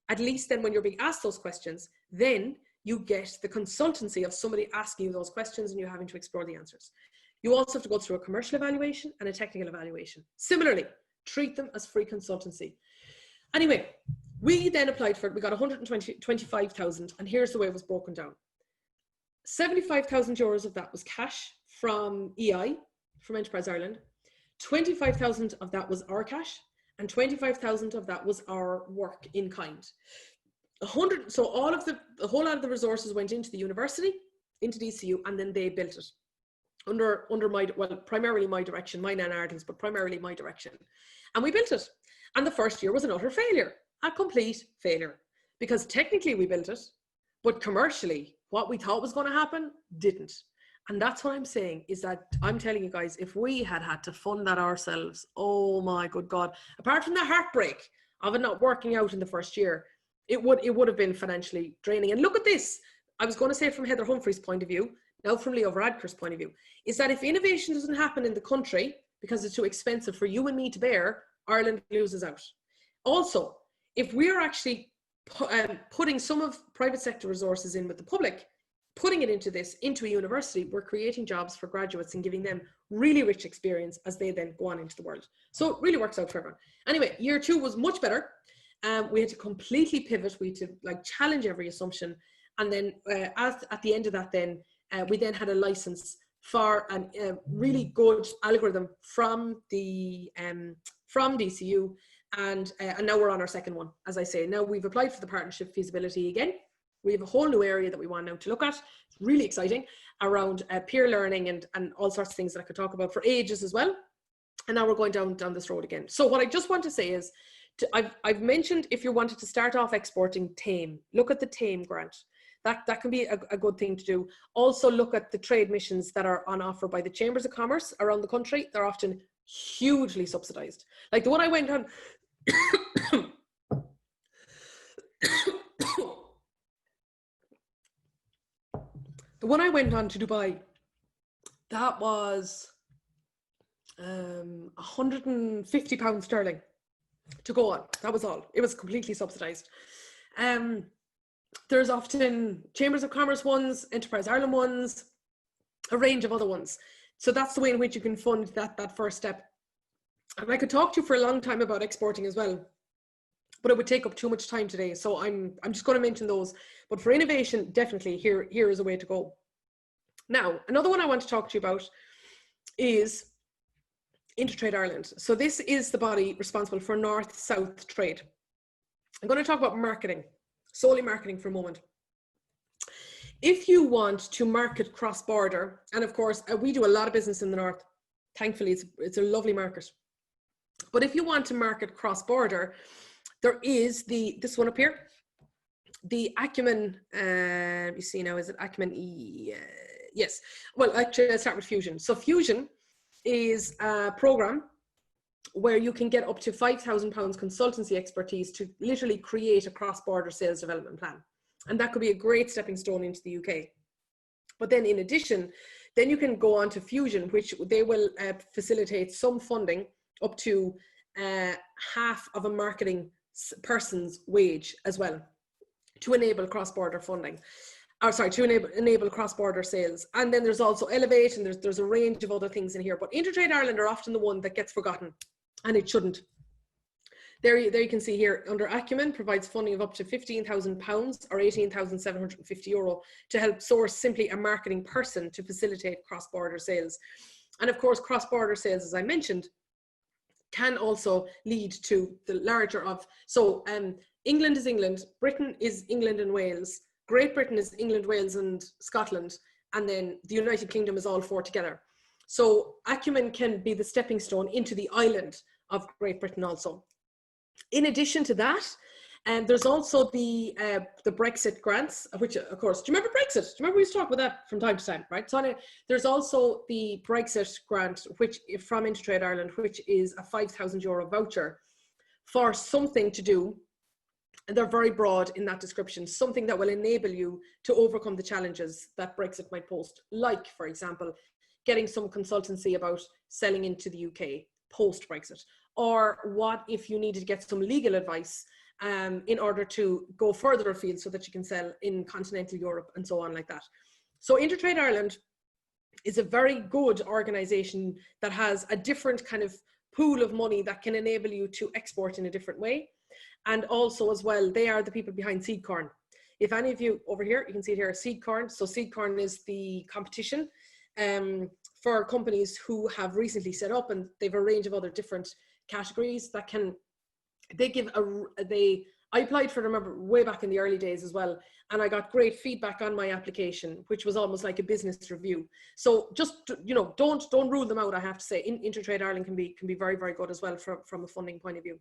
at least then when you're being asked those questions, then you get the consultancy of somebody asking you those questions and you having to explore the answers. You also have to go through a commercial evaluation and a technical evaluation. Similarly, treat them as free consultancy. Anyway, we then applied for it. We got 125,000, and here's the way it was broken down. 75,000 euros of that was cash from EI, from Enterprise Ireland. 25,000 of that was our cash, and 25,000 of that was our work in kind. So all of the whole lot of the resources went into the university, into DCU, and then they built it under my, well, primarily my direction, mine and Arden's, but primarily my direction. And we built it. And the first year was an utter failure, a complete failure, because technically we built it, but commercially, what we thought was going to happen didn't. And that's what I'm saying, is that I'm telling you guys, if we had to fund that ourselves, oh my good God, apart from the heartbreak of it not working out in the first year, it would have been financially draining. And look at this. I was going to say from Heather Humphrey's point of view, now from Leo Varadkar's point of view, is that if innovation doesn't happen in the country because it's too expensive for you and me to bear, Ireland loses out. Also, if we're actually putting some of private sector resources in with the public, putting it into a university, we're creating jobs for graduates and giving them really rich experience as they then go on into the world. So it really works out for everyone. Anyway, year 2 was much better. We had to completely pivot. We had to challenge every assumption. And then at the end of that, then we then had a license for a really good algorithm from the from DCU, and now we're on our second one. As I say, now we've applied for the partnership feasibility again. We have a whole new area that we want now to look at. It's really exciting, around peer learning and all sorts of things that I could talk about for ages as well. And now we're going down this road again. So what I just want to say is, I've mentioned, if you wanted to start off exporting TAME, look at the TAME grant. That can be a good thing to do. Also look at the trade missions that are on offer by the Chambers of Commerce around the country. They're often hugely subsidized. Like the one I went on, the one I went on to Dubai, that was £150 to go on. That was all. It was completely subsidized. There's often Chambers of Commerce ones, Enterprise Ireland ones, a range of other ones. So that's the way in which you can fund that first step. And I could talk to you for a long time about exporting as well, but it would take up too much time today. So I'm just going to mention those. But for innovation, definitely here is a way to go. Now, another one I want to talk to you about is Intertrade Ireland. So this is the body responsible for North-South trade. I'm going to talk about marketing, solely marketing for a moment. If you want to market cross-border, and of course, we do a lot of business in the North. Thankfully, it's a lovely market. But if you want to market cross-border, there is this one up here, the Acumen, you see now, is it Acumen E? Yes. Well, actually, I'll start with Fusion. So Fusion is a program where you can get up to £5,000 consultancy expertise to literally create a cross-border sales development plan. And that could be a great stepping stone into the UK. But then in addition, then you can go on to Fusion, which they will facilitate some funding up to half of a marketing person's wage as well, to enable cross-border funding. Or sorry, to enable cross-border sales. And then there's also Elevate, and there's a range of other things in here. But Intertrade Ireland are often the one that gets forgotten, and it shouldn't. There you can see here, under Acumen, provides funding of up to £15,000 or €18,750 to help source simply a marketing person to facilitate cross-border sales. And of course, cross-border sales, as I mentioned, can also lead to the larger of, so England is England, Britain is England and Wales, Great Britain is England, Wales and Scotland, and then the United Kingdom is all four together. So Acumen can be the stepping stone into the island of Great Britain also. In addition to that, there's also the Brexit grants, which of course, do you remember Brexit? Do you remember we used to talk about that from time to time, right? So there's also the Brexit grant, which from Intertrade Ireland, which is a €5,000 voucher for something to do, and they're very broad in that description, something that will enable you to overcome the challenges that Brexit might pose, like, for example, getting some consultancy about selling into the UK post-Brexit, or what if you needed to get some legal advice in order to go further afield so that you can sell in continental Europe and so on like that. So Intertrade Ireland is a very good organization that has a different kind of pool of money that can enable you to export in a different way. And also as well, they are the people behind Seed Corn. If any of you over here, you can see it here, Seed Corn. So Seed Corn is the competition for companies who have recently set up, and they have a range of other different categories that can, they give I applied for it, I remember, way back in the early days as well, and I got great feedback on my application, which was almost like a business review. So just, you know, don't rule them out, I have to say. Intertrade Ireland can be very, very good as well from a funding point of view.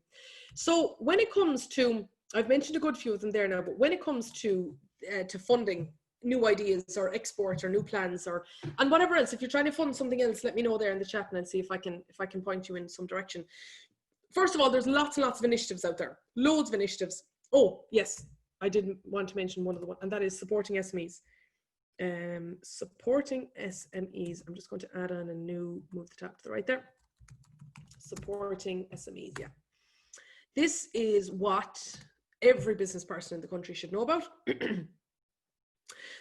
So when it comes to, I've mentioned a good few of them there now, but when it comes to funding new ideas or export or new plans and whatever else, if you're trying to fund something else, let me know there in the chat and I'll see if I can point you in some direction. First of all, there's lots and lots of initiatives out there, loads of initiatives. Oh, yes, I didn't want to mention one of the ones, and that is supporting SMEs. Supporting SMEs. I'm just going to add on a new, move the tab to the right there. Supporting SMEs, yeah. This is what every business person in the country should know about.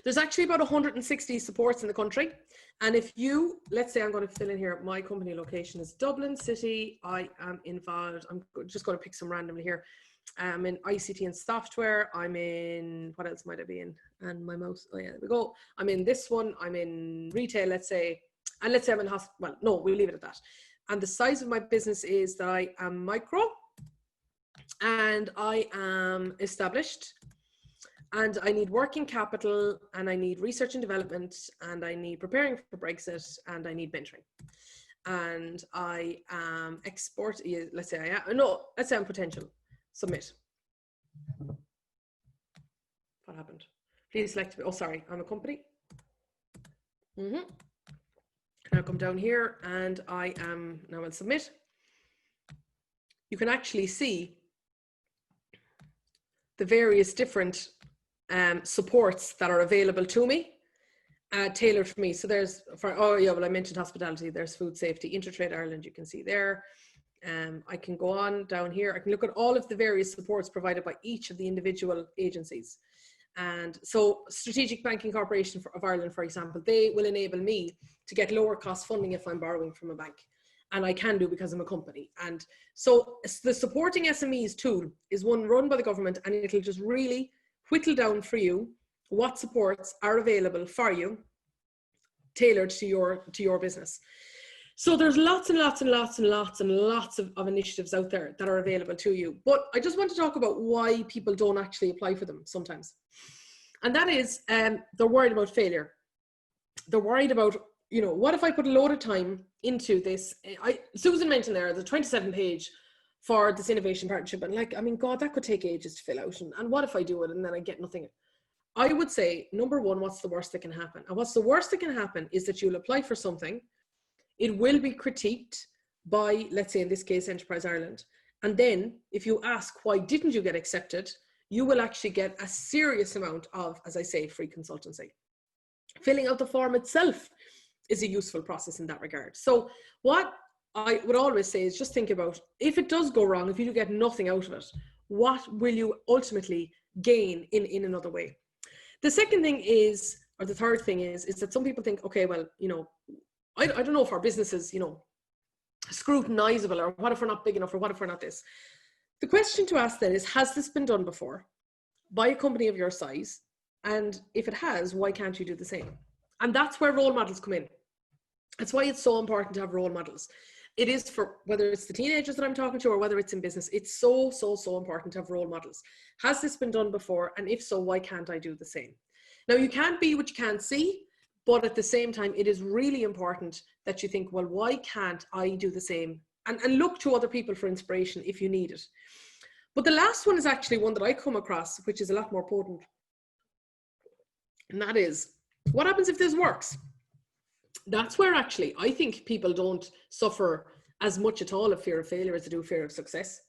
There's actually about 160 supports in the country. And if you, let's say I'm going to fill in here, my company location is Dublin City. I am involved, I'm just going to pick some randomly here. I'm in ICT and software. I'm in, what else might I be in? And my mouse, oh yeah, there we go. I'm in this one. I'm in retail, let's say. And let's say I'm in hospital. Well, no, we'll leave it at that. And the size of my business is that I am micro and I am established. And I need working capital, and I need research and development, and I need preparing for Brexit, and I need mentoring. And I am let's say I'm potential. Submit. What happened? Please select, oh, sorry, I'm a company. Now come down here, and I am, now I'll submit. You can actually see the various different supports that are available to me, tailored for me. So there's, oh yeah, well I mentioned hospitality, there's food safety, Intertrade Ireland, you can see there. I can go on down here, I can look at all of the various supports provided by each of the individual agencies. And so Strategic Banking Corporation of Ireland, for example, they will enable me to get lower cost funding if I'm borrowing from a bank. And I can do because I'm a company. And so the Supporting SMEs tool is one run by the government, and it'll just really whittle down for you what supports are available for you, tailored to your business. So there's lots and lots and lots and lots and lots of initiatives out there that are available to you. But I just want to talk about why people don't actually apply for them sometimes. And that is, they're worried about failure. They're worried about, you know, what if I put a load of time into this? Susan mentioned there the 27-page for this innovation partnership, and like, I mean, God, that could take ages to fill out. And what if I do it and then I get nothing? I would say, number one, what's the worst that can happen? And what's the worst that can happen is that you'll apply for something. It will be critiqued by, let's say in this case, Enterprise Ireland. And then if you ask, why didn't you get accepted? You will actually get a serious amount of, as I say, free consultancy. Filling out the form itself is a useful process in that regard. So what I would always say is just think about, if it does go wrong, if you do get nothing out of it, what will you ultimately gain in another way? The second thing is, or the third thing is that some people think, okay, well, you know, I don't know if our business is, you know, scrutinizable, or what if we're not big enough, or what if we're not this? The question to ask then is, has this been done before by a company of your size? And if it has, why can't you do the same? And that's where role models come in. That's why it's so important to have role models. It is for, whether it's the teenagers that I'm talking to or whether it's in business, it's so important to have role models. Has this been done before? And if so, why can't I do the same? Now, you can't be what you can't see, but at the same time, it is really important that you think, well, why can't I do the same? And look to other people for inspiration if you need it. But the last one is actually one that I come across, which is a lot more potent. And that is, what happens if this works? That's where actually I think people don't suffer as much at all of fear of failure as they do fear of success.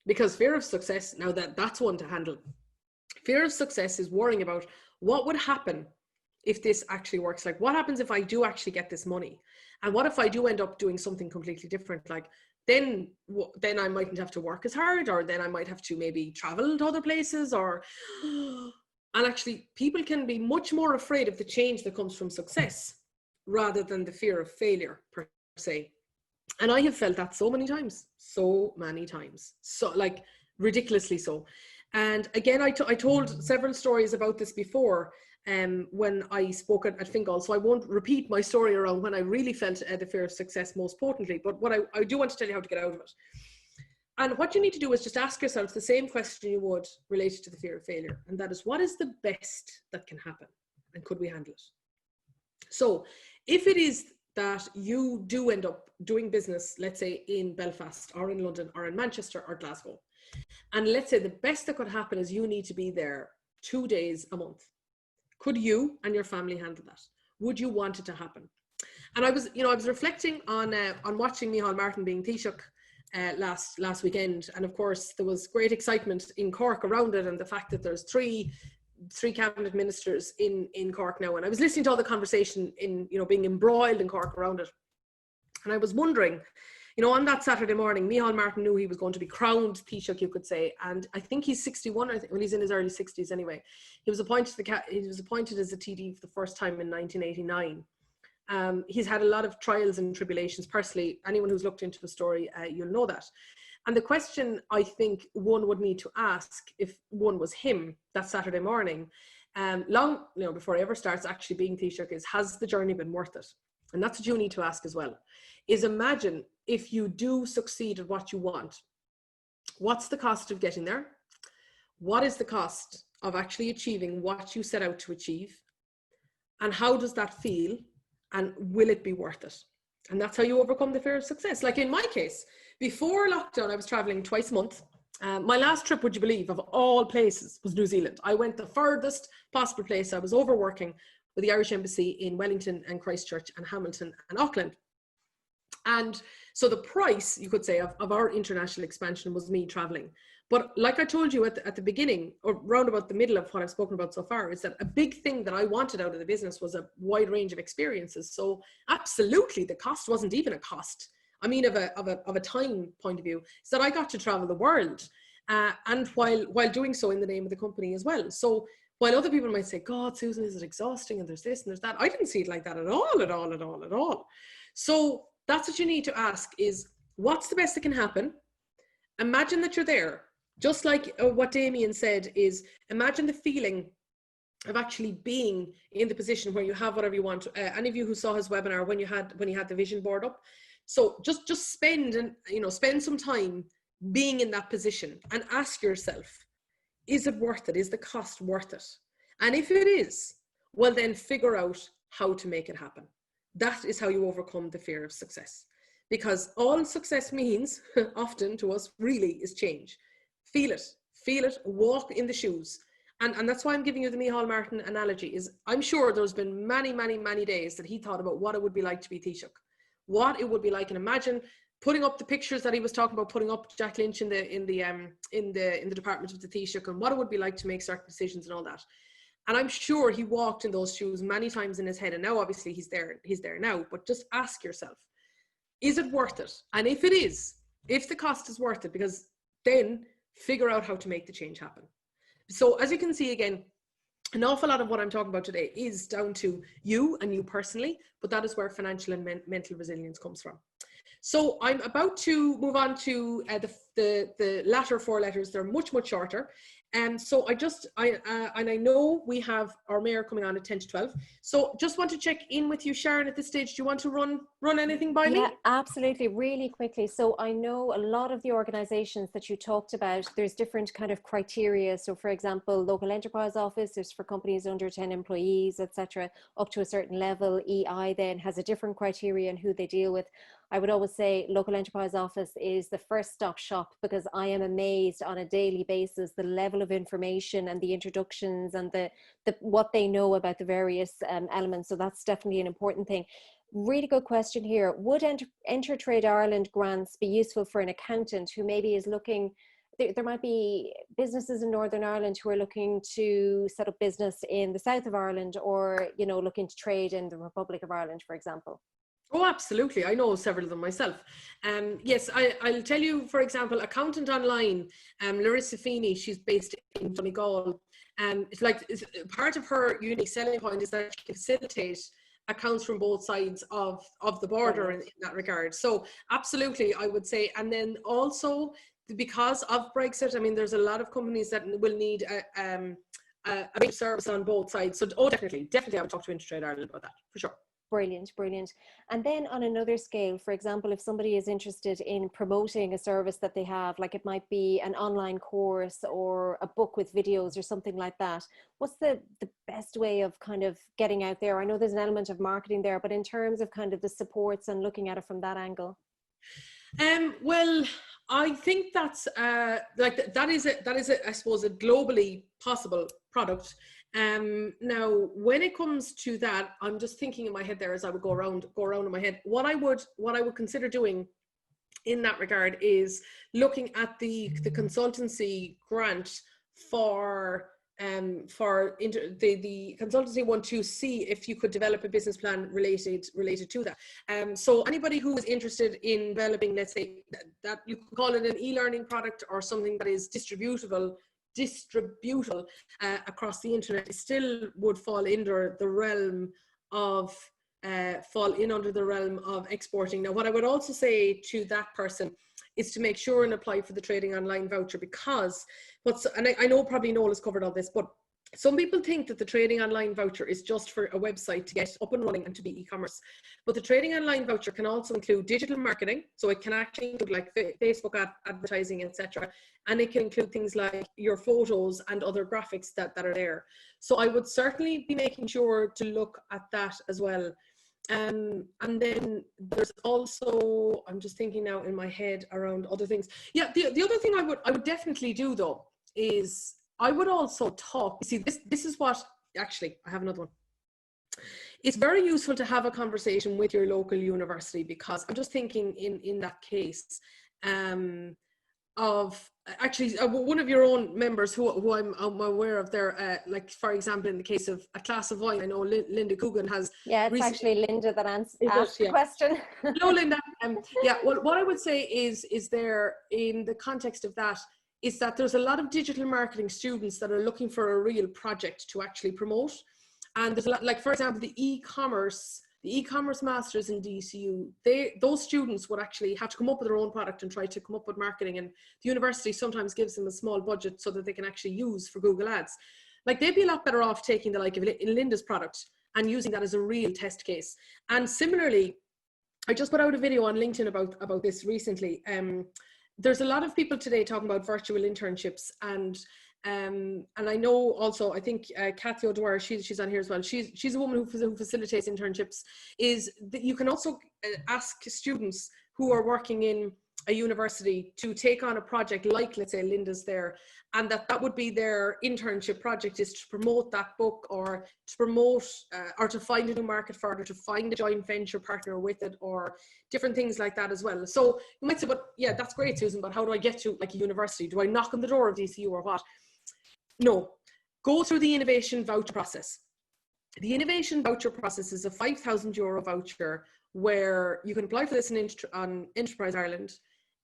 Because fear of success, now that's one to handle. Fear of success is worrying about what would happen if this actually works. Like, what happens if I do actually get this money? And what if I do end up doing something completely different? Like, then I mightn't have to work as hard, or then I might have to maybe travel to other places, or and actually people can be much more afraid of the change that comes from success rather than the fear of failure per se. And I have felt that so many times, so like ridiculously so. And again, I told several stories about this before when I spoke at Fingal, so I won't repeat my story around when I really felt the fear of success most potently, but what I do want to tell you how to get out of it. And what you need to do is just ask yourself the same question you would related to the fear of failure, and that is, what is the best that can happen, and could we handle it? So if it is that you do end up doing business, let's say in Belfast or in London or in Manchester or Glasgow, and let's say the best that could happen is you need to be there 2 days a month, could you and your family handle that? Would you want it to happen? And I was reflecting on watching Micheál Martin being Taoiseach last weekend, and of course there was great excitement in Cork around it, and the fact that there's three cabinet ministers in Cork now, and I was listening to all the conversation in, being embroiled in Cork around it, and I was wondering, on that Saturday morning, Micheál Martin knew he was going to be crowned Taoiseach, you could say, and I think he's 61. I think, well, he's in his early 60s anyway. He was appointed as a TD for the first time in 1989. He's had a lot of trials and tribulations personally. Anyone who's looked into the story, you'll know that. And the question I think one would need to ask if one was him that Saturday morning, long before he ever starts actually being Taoiseach, is, has the journey been worth it? And that's what you need to ask as well, is imagine if you do succeed at what you want, what's the cost of getting there? What is the cost of actually achieving what you set out to achieve? And how does that feel? And will it be worth it? And that's how you overcome the fear of success. Like in my case, before lockdown, I was traveling twice a month. My last trip, would you believe, of all places, was New Zealand. I went the furthest possible place. I was overworking with the Irish Embassy in Wellington and Christchurch and Hamilton and Auckland. And so the price, you could say, of our international expansion was me traveling. But like I told you at the beginning, or round about the middle of what I've spoken about so far, is that a big thing that I wanted out of the business was a wide range of experiences. So absolutely, the cost wasn't even a cost. I mean, of a time point of view, is that I got to travel the world, and while doing so in the name of the company as well. So while other people might say, God, Susan, is it exhausting? And there's this and there's that. I didn't see it like that at all. So that's what you need to ask is, what's the best that can happen? Imagine that you're there. Just like what Damien said, is imagine the feeling of actually being in the position where you have whatever you want. Any of you who saw his webinar when you had the vision board up, so just spend some time being in that position and ask yourself, is it worth it? Is the cost worth it? And if it is, well then figure out how to make it happen. That is how you overcome the fear of success, because all success means often to us really is change. Feel it, walk in the shoes. And that's why I'm giving you the Micheál Martin analogy. Is I'm sure there's been many days that he thought about what it would be like to be Taoiseach, what it would be like. And imagine putting up the pictures that he was talking about, putting up Jack Lynch in the department of the Taoiseach, and what it would be like to make certain decisions and all that. And I'm sure he walked in those shoes many times in his head. And now obviously he's there now, but just ask yourself, is it worth it? And if it is, if the cost is worth it, because then figure out how to make the change happen. So as you can see, again, an awful lot of what I'm talking about today is down to you and you personally, but that is where financial and mental resilience comes from. So I'm about to move on to the latter four letters. They're much shorter. And so I know we have our mayor coming on at 10 to 12. So just want to check in with you, Sharon, at this stage. Do you want to run anything by me? Yeah, absolutely. Really quickly. So I know a lot of the organizations that you talked about, there's different kind of criteria. So for example, local enterprise office is for companies under 10 employees, etc., up to a certain level. EI then has a different criteria in who they deal with. I would always say local enterprise office is the first stop shop, because I am amazed on a daily basis the level of information and the introductions and the what they know about the various elements. So that's definitely an important thing. Really good question here. Would Intertrade Ireland grants be useful for an accountant who maybe is looking, there might be businesses in Northern Ireland who are looking to set up business in the south of Ireland, or looking to trade in the Republic of Ireland, for example? Oh, absolutely. I know several of them myself. Yes, I'll tell you, for example, Accountant Online, Larissa Feeney, she's based in Donegal. Part of her unique selling point is that she can facilitate accounts from both sides of the border in that regard. So absolutely, I would say. And then also, because of Brexit, I mean, there's a lot of companies that will need a service on both sides. So, oh, definitely, I would talk to Intertrade Ireland about that, for sure. Brilliant, brilliant. And then on another scale, for example, if somebody is interested in promoting a service that they have, like it might be an online course or a book with videos or something like that, what's the best way of kind of getting out there? I know there's an element of marketing there, but in terms of kind of the supports and looking at it from that angle. Well, I think that's that is I suppose a globally possible product. Now, when it comes to that, I'm just thinking in my head there as I would go around in my head. What I would consider doing in that regard is looking at the consultancy grant for the consultancy one to see if you could develop a business plan related to that. So anybody who is interested in developing, let's say that you could call it an e-learning product or something that is distributable across the internet, it still would fall under the realm of exporting. Now, what I would also say to that person is to make sure and apply for the trading online voucher, because I know probably Noel has covered all this, but some people think that the trading online voucher is just for a website to get up and running and to be e-commerce. But the trading online voucher can also include digital marketing. So it can actually include like Facebook advertising, etc. And it can include things like your photos and other graphics that are there. So I would certainly be making sure to look at that as well. And then there's also, I'm just thinking now in my head around other things. Yeah, the other thing I would definitely do though is I would also talk. See, this is what actually I have another one. It's very useful to have a conversation with your local university, because I'm just thinking in that case of actually one of your own members who I'm aware of there, like for example in the case of A Class of Wine, I know Linda Coogan has. Yeah, it's actually Linda that asked the question. Hello, Linda. Yeah, well, what I would say is there in the context of that is that there's a lot of digital marketing students that are looking for a real project to actually promote. And there's a lot, like for example, the e-commerce masters in DCU, those students would actually have to come up with their own product and try to come up with marketing. And the university sometimes gives them a small budget so that they can actually use for Google Ads. Like they'd be a lot better off taking the like of Linda's product and using that as a real test case. And similarly, I just put out a video on LinkedIn about this recently. There's a lot of people today talking about virtual internships, and I know also, I think Kathy O'Dwyer, she's on here as well. She's a woman who facilitates internships. Is that you can also ask students who are working in a university to take on a project like, let's say, Linda's there, and that would be their internship project, is to promote that book, or to promote or to find a new market for it, or to find a joint venture partner with it, or different things like that as well. So you might say, but yeah, that's great, Susan, but how do I get to like a university? Do I knock on the door of DCU or what? No, go through the innovation voucher process. The innovation voucher process is a €5,000 voucher where you can apply for this on Enterprise Ireland.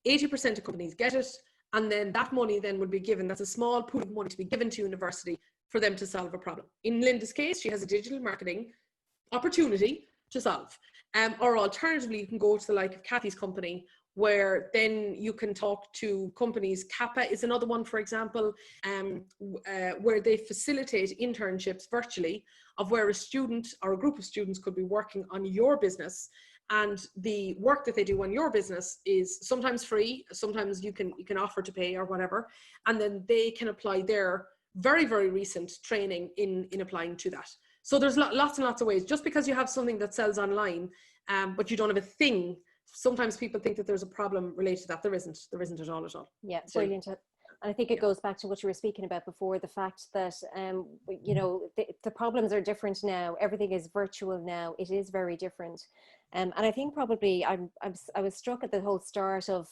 80% of companies get it, and then that money then would be given. That's a small pool of money to be given to university for them to solve a problem. In Linda's case, she has a digital marketing opportunity to solve. Or alternatively, you can go to the like of Kathy's company, where then you can talk to companies. Kappa is another one, for example, where they facilitate internships virtually, of where a student or a group of students could be working on your business. And the work that they do on your business is sometimes free, sometimes you can offer to pay or whatever. And then they can apply their very, very recent training in applying to that. So there's lots and lots of ways. Just because you have something that sells online, but you don't have a thing, sometimes people think that there's a problem related to that. There isn't at all. Yeah, brilliant. And I think it goes back to what you were speaking about before, the fact that, you know, the problems are different now. Everything is virtual now. It is very different. And I think probably I was struck at the whole start of,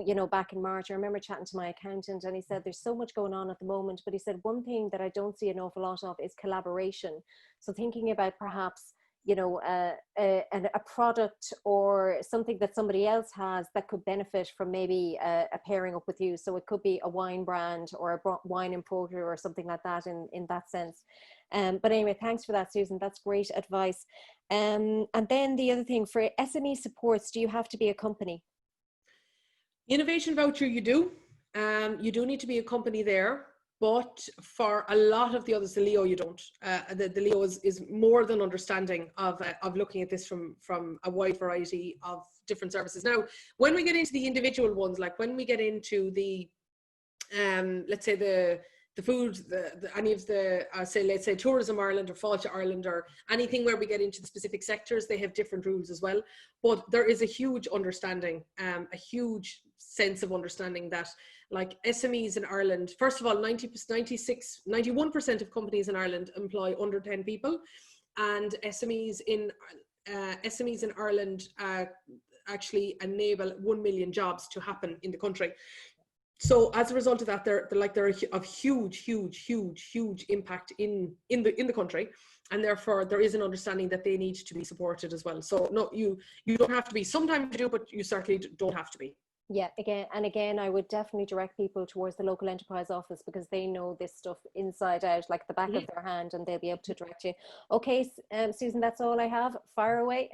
you know, back in March. I remember chatting to my accountant, and he said there's so much going on at the moment, but he said one thing that I don't see an awful lot of is collaboration. So thinking about perhaps you know, a product or something that somebody else has that could benefit from maybe a pairing up with you. So it could be a wine brand or a wine importer or something like that in that sense. But anyway, thanks for that, Susan. That's great advice. And then the other thing, for SME supports, do you have to be a company? Innovation voucher, you do. You do need to be a company there. But for a lot of the others, the Leo, you don't. The Leo is more than understanding of looking at this from a wide variety of different services. Now, when we get into the individual ones, like when we get into the, let's say the food, any of the, say, let's say Tourism Ireland or Fáilte Ireland or anything where we get into the specific sectors, they have different rules as well. But there is a huge understanding, a huge sense of understanding that, like, SMEs in Ireland, first of all, 91% of companies in Ireland employ under 10 people, and SMEs in Ireland actually enable 1 million jobs to happen in the country. So as a result of that, they're of huge impact in the country, and therefore there is an understanding that they need to be supported as well. So no, you don't have to be. Sometimes you do, but you certainly don't have to be. Yeah, again, I would definitely direct people towards the local enterprise office, because they know this stuff inside out, like the back of their hand, and they'll be able to direct you. Okay, Susan, that's all I have. Fire away.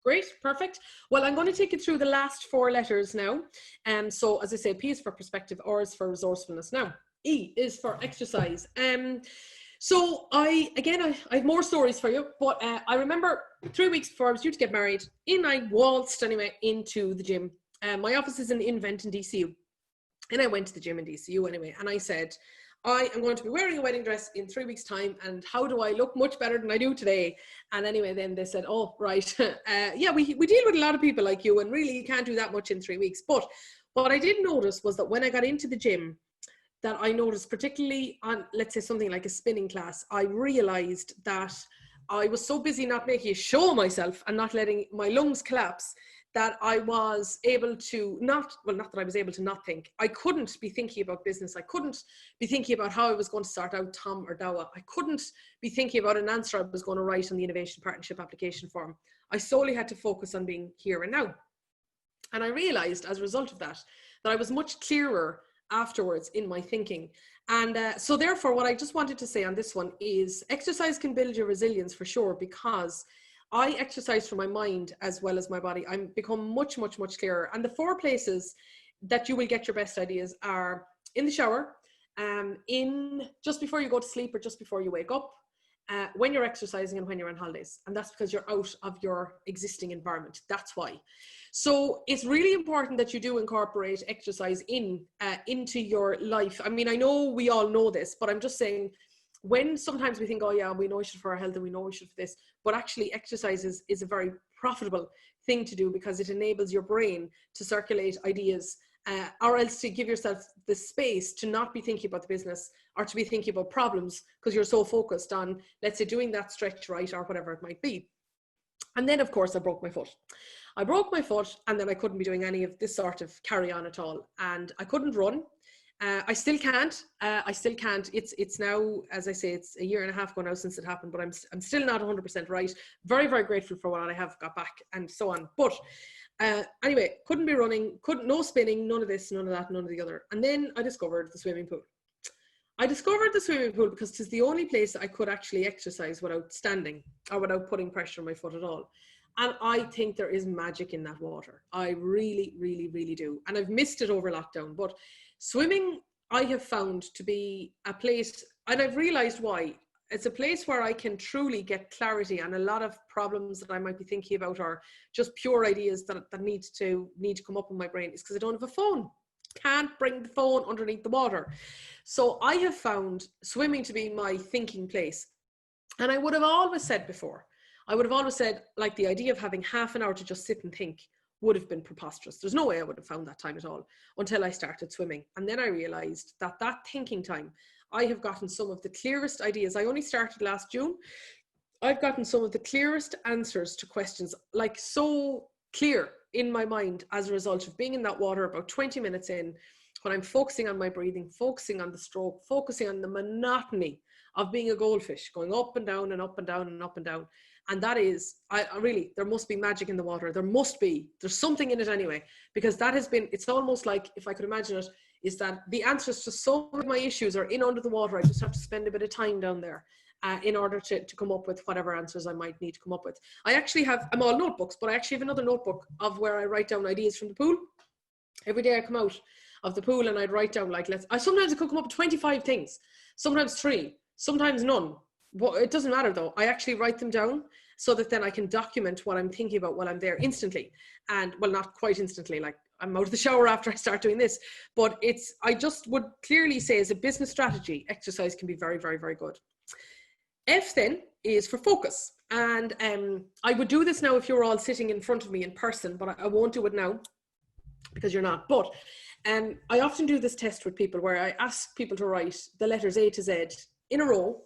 Great, perfect. Well, I'm going to take you through the last 4 letters now. So as I say, P is for perspective, R is for resourcefulness. Now, E is for exercise. So I have more stories for you, but I remember 3 weeks before I was due to get married, I waltzed anyway into the gym. My office is in Invent in DCU, and I went to the gym in DCU anyway, and I said, I am going to be wearing a wedding dress in 3 weeks' time, and how do I look much better than I do today? And anyway, then they said, oh, right, yeah, we deal with a lot of people like you, and really you can't do that much in 3 weeks. But what I did notice was that when I got into the gym, that I noticed, particularly on, let's say, something like a spinning class, I realized that I was so busy not making a show of myself and not letting my lungs collapse, that I was able to not that I was able to not think. I couldn't be thinking about business. I couldn't be thinking about how I was going to start out Tom or Dawa. I couldn't be thinking about an answer I was going to write on the Innovation Partnership application form. I solely had to focus on being here and now. And I realized as a result of that, that I was much clearer afterwards in my thinking. And so therefore, what I just wanted to say on this one is exercise can build your resilience for sure, because I exercise for my mind as well as my body. I'm become much clearer. And the 4 places that you will get your best ideas are in the shower, in just before you go to sleep or just before you wake up, when you're exercising, and when you're on holidays. And that's because you're out of your existing environment. That's why. So it's really important that you do incorporate exercise into your life. I mean, I know we all know this, but I'm just saying, when sometimes we think, oh yeah, we know we should for our health and we know we should for this, but actually exercise is a very profitable thing to do, because it enables your brain to circulate ideas, or else to give yourself the space to not be thinking about the business or to be thinking about problems, because you're so focused on, let's say, doing that stretch, right, or whatever it might be. And then, of course, I broke my foot. And then I couldn't be doing any of this sort of carry on at all. And I couldn't run. I still can't. It's now, as I say, it's a year and a half ago now since it happened, but I'm still not 100% right. Very, very grateful for what I have got back and so on. But anyway, couldn't be running, no spinning, none of this, none of that, none of the other. And then I discovered the swimming pool. Because it's the only place I could actually exercise without standing or without putting pressure on my foot at all. And I think there is magic in that water. I really, really, really do. And I've missed it over lockdown. But swimming, I have found to be a place, and I've realized why. It's a place where I can truly get clarity on a lot of problems that I might be thinking about, or just pure ideas that need to come up in my brain. It's because I don't have a phone. Can't bring the phone underneath the water. So I have found swimming to be my thinking place. And I would have always said before, like, the idea of having half an hour to just sit and think would have been preposterous. There's no way I would have found that time at all until I started swimming. And then I realized that thinking time, I have gotten some of the clearest ideas. I only started last June. I've gotten some of the clearest answers to questions, like so clear in my mind as a result of being in that water about 20 minutes in, when I'm focusing on my breathing, focusing on the stroke, focusing on the monotony of being a goldfish, going up and down and up and down and up and down. And that is, I really, there must be magic in the water. There's something in it anyway, because that has been, it's almost like, if I could imagine it, is that the answers to so many of my issues are in under the water. I just have to spend a bit of time down there in order to come up with whatever answers I might need to come up with. I'm all notebooks, but I actually have another notebook of where I write down ideas from the pool. Every day I come out of the pool and I'd write down, like, sometimes I could come up with 25 things, sometimes 3, sometimes none. Well, it doesn't matter though. I actually write them down so that then I can document what I'm thinking about while I'm there instantly. And well, not quite instantly, like I'm out of the shower after I start doing this, but I just would clearly say, as a business strategy, exercise can be very, very, very good. F then is for focus. And I would do this now if you're all sitting in front of me in person, but I won't do it now because you're not. But I often do this test with people where I ask people to write the letters A to Z in a row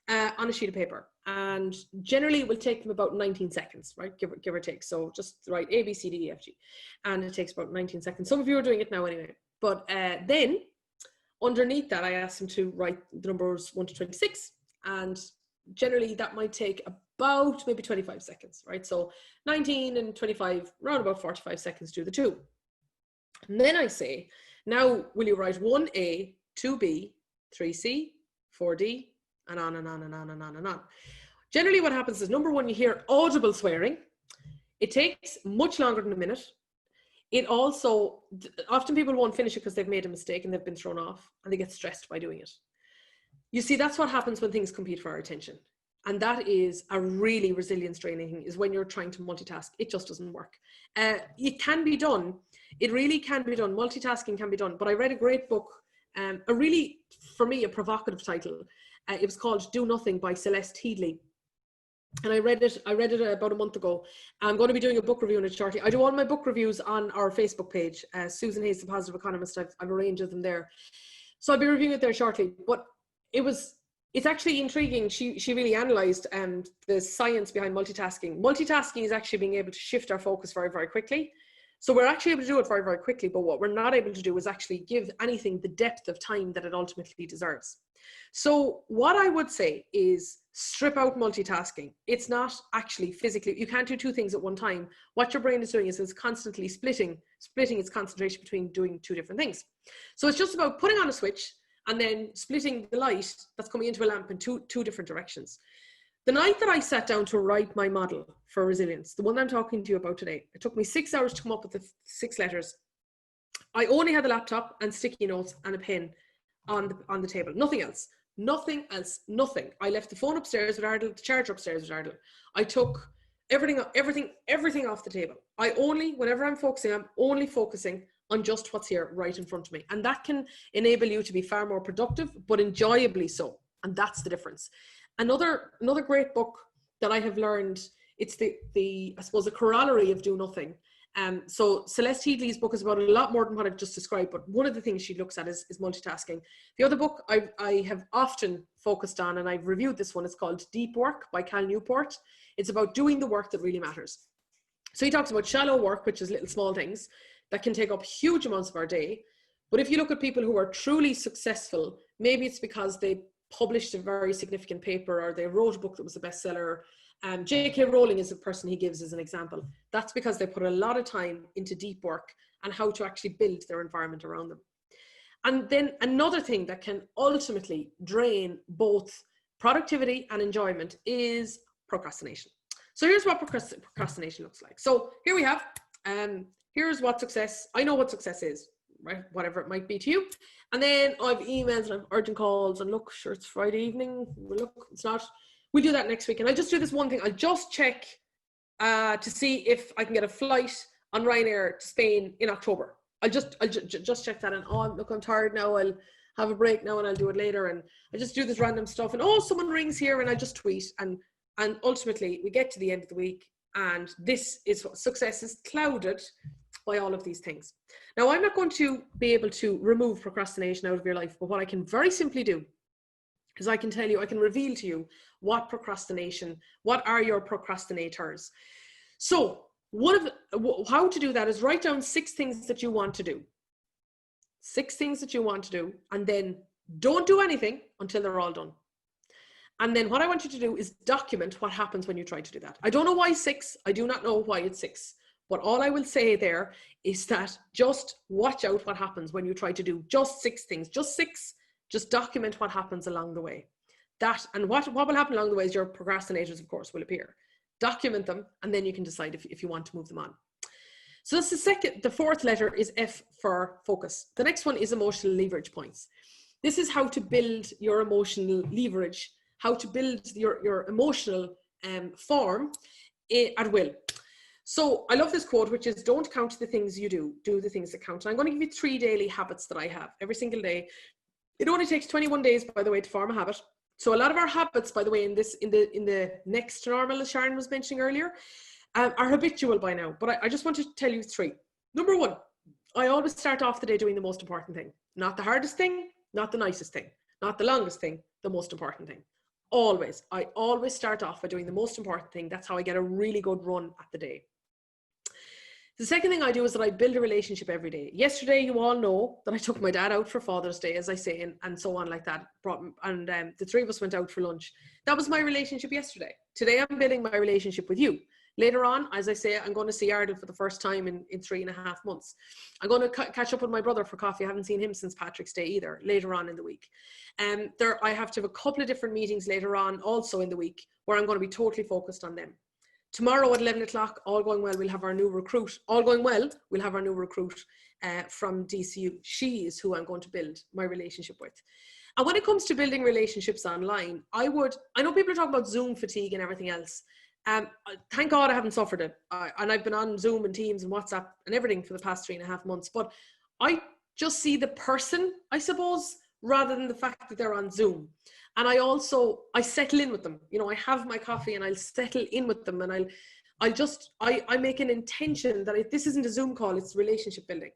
on a sheet of paper, and generally it will take them about 19 seconds, right? Give or take. So just write A, B, C, D, E, F, G, and it takes about 19 seconds. Some of you are doing it now anyway, but then underneath that I ask them to write the numbers 1 to 26, and generally that might take about maybe 25 seconds, right? So 19 and 25, around about 45 seconds to do the 2. And then I say, now will you write 1A, 2B, 3C, 4D, and on and on and on and on and on. Generally what happens is, number 1, you hear audible swearing. It takes much longer than a minute. It also, often people won't finish it because they've made a mistake and they've been thrown off and they get stressed by doing it. You see, that's what happens when things compete for our attention. And that is a really resilience draining thing, is when you're trying to multitask. It just doesn't work. It can be done. It really can be done. Multitasking can be done. But I read a great book, a really, for me, a provocative title. It was called Do Nothing by Celeste Headley. And I read it about a month ago. I'm going to be doing a book review on it shortly. I do all my book reviews on our Facebook page, Susan Hayes, the Positive Economist. I've arranged them there. So I'll be reviewing it there shortly. But it's actually intriguing. She really analysed the science behind multitasking. Multitasking is actually being able to shift our focus very, very quickly. So we're actually able to do it very, very quickly, but what we're not able to do is actually give anything the depth of time that it ultimately deserves. So what I would say is, strip out multitasking. It's not actually physically, you can't do 2 things at one time. What your brain is doing is it's constantly splitting its concentration between doing 2 different things. So it's just about putting on a switch and then splitting the light that's coming into a lamp in two different directions. The night that I sat down to write my model for resilience, the one I'm talking to you about today, it took me 6 hours to come up with the 6 letters. I only had the laptop and sticky notes and a pen on the table. Nothing else. I left the phone upstairs with Ardle, the charger upstairs with Ardle. I took everything off the table. Whenever I'm only focusing on just what's here right in front of me. And that can enable you to be far more productive, but enjoyably so. And that's the difference. Another great book that I have learned, it's the I suppose, a corollary of Do Nothing. So Celeste Headley's book is about a lot more than what I've just described, but one of the things she looks at is multitasking. The other book I have often focused on, and I've reviewed this one, it's called Deep Work by Cal Newport. It's about doing the work that really matters. So he talks about shallow work, which is little small things that can take up huge amounts of our day. But if you look at people who are truly successful, maybe it's because they published a very significant paper or they wrote a book that was a bestseller. J.K. Rowling is a person he gives as an example. That's because they put a lot of time into deep work and how to actually build their environment around them. And then another thing that can ultimately drain both productivity and enjoyment is procrastination. So here's what procrastination looks like. So here we have, here's what success, I know what success is, right? Whatever it might be to you. And then I've emails and I've urgent calls and look, sure, it's Friday evening. Well, look, it's not. We'll do that next week. And I'll just do this one thing. I'll just check to see if I can get a flight on Ryanair to Spain in October. I'll just check that. And look, I'm tired now. I'll have a break now and I'll do it later. And I just do this random stuff. And someone rings here and I just tweet. And ultimately we get to the end of the week. And this is what success is clouded by all of these things. Now, I'm not going to be able to remove procrastination out of your life, but what I can very simply do is I can tell you, I can reveal to you what are your procrastinators. So how to do that is write down 6 things that you want to do. 6 things that you want to do, and then don't do anything until they're all done. And then what I want you to do is document what happens when you try to do that. I don't know why 6. I do not know why it's 6. But all I will say there is that just watch out what happens when you try to do just 6 things. Just 6. Just document what happens along the way. And what will happen along the way is your procrastinators, of course, will appear. Document them, and then you can decide if you want to move them on. So that's the fourth letter is F for focus. The next one is emotional leverage points. This is how to build your emotional leverage, how to build your emotional form at will. So I love this quote, which is, don't count the things you do, do the things that count. And I'm going to give you 3 daily habits that I have every single day. It only takes 21 days, by the way, to form a habit. So a lot of our habits, by the way, in the next to normal, as Sharon was mentioning earlier, are habitual by now. But I just want to tell you 3. Number 1, I always start off the day doing the most important thing. Not the hardest thing, not the nicest thing, not the longest thing, the most important thing. Always. I always start off by doing the most important thing. That's how I get a really good run at the day. The second thing I do is that I build a relationship every day. Yesterday, you all know that I took my dad out for Father's Day, as I say, and so on like that. And the 3 of us went out for lunch. That was my relationship yesterday. Today, I'm building my relationship with you. Later on, as I say, I'm going to see Ardal for the first time in 3.5 months. I'm going to catch up with my brother for coffee. I haven't seen him since Patrick's Day either, later on in the week. I have to have a couple of different meetings later on also in the week where I'm going to be totally focused on them. Tomorrow at 11 o'clock, all going well, we'll have our new recruit. All going well, we'll have our new recruit from DCU. She is who I'm going to build my relationship with. And when it comes to building relationships online, I know people are talking about Zoom fatigue and everything else. Thank God I haven't suffered it. And I've been on Zoom and Teams and WhatsApp and everything for the past 3.5 months. But I just see the person, I suppose, rather than the fact that they're on Zoom. And I settle in with them. You know, I have my coffee and I'll settle in with them, and I make an intention that this isn't a Zoom call, it's relationship building.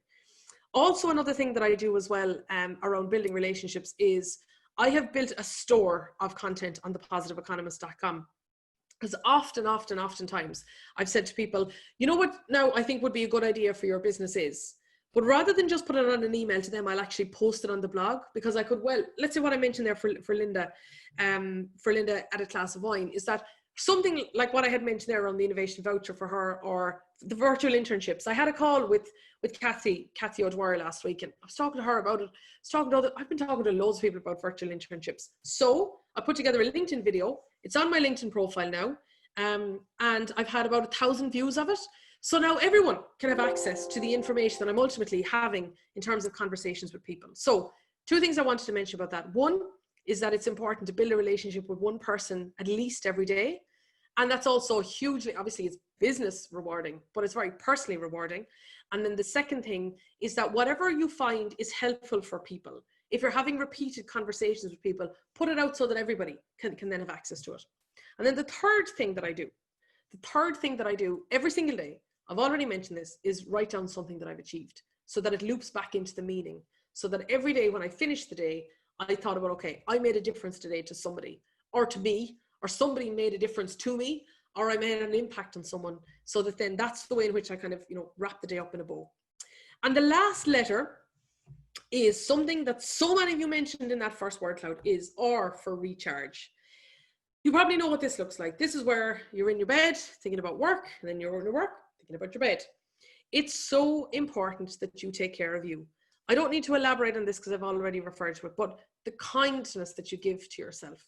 Also, another thing that I do as well around building relationships is I have built a store of content on the positiveeconomist.com. Because oftentimes I've said to people, you know what now I think would be a good idea for your business is, but rather than just put it on an email to them, I'll actually post it on the blog, because I could, well, let's say what I mentioned there for Linda at a glass of wine, is that something like what I had mentioned there on the innovation voucher for her, or the virtual internships. I had a call with Kathy O'Dwyer last week, and I was talking to her about it. I've been talking to loads of people about virtual internships. So I put together a LinkedIn video. It's on my LinkedIn profile now. And I've had about 1,000 views of it. So now everyone can have access to the information that I'm ultimately having in terms of conversations with people. So 2 things I wanted to mention about that. One is that it's important to build a relationship with one person at least every day. And that's also hugely, obviously it's business rewarding, but it's very personally rewarding. And then the second thing is that whatever you find is helpful for people, if you're having repeated conversations with people, put it out so that everybody can then have access to it. And then the third thing that I do every single day, I've already mentioned this, is write down something that I've achieved so that it loops back into the meaning. So that every day when I finish the day, I thought about, okay, I made a difference today to somebody, or to me, or somebody made a difference to me, or I made an impact on someone, so that then that's the way in which I kind of, wrap the day up in a bow. And the last letter is something that so many of you mentioned in that first word cloud, is R for recharge. You probably know what this looks like. This is where you're in your bed thinking about work, and then you're on your work thinking about your bed. It's so important that you take care of you. I don't need to elaborate on this because I've already referred to it, but the kindness that you give to yourself.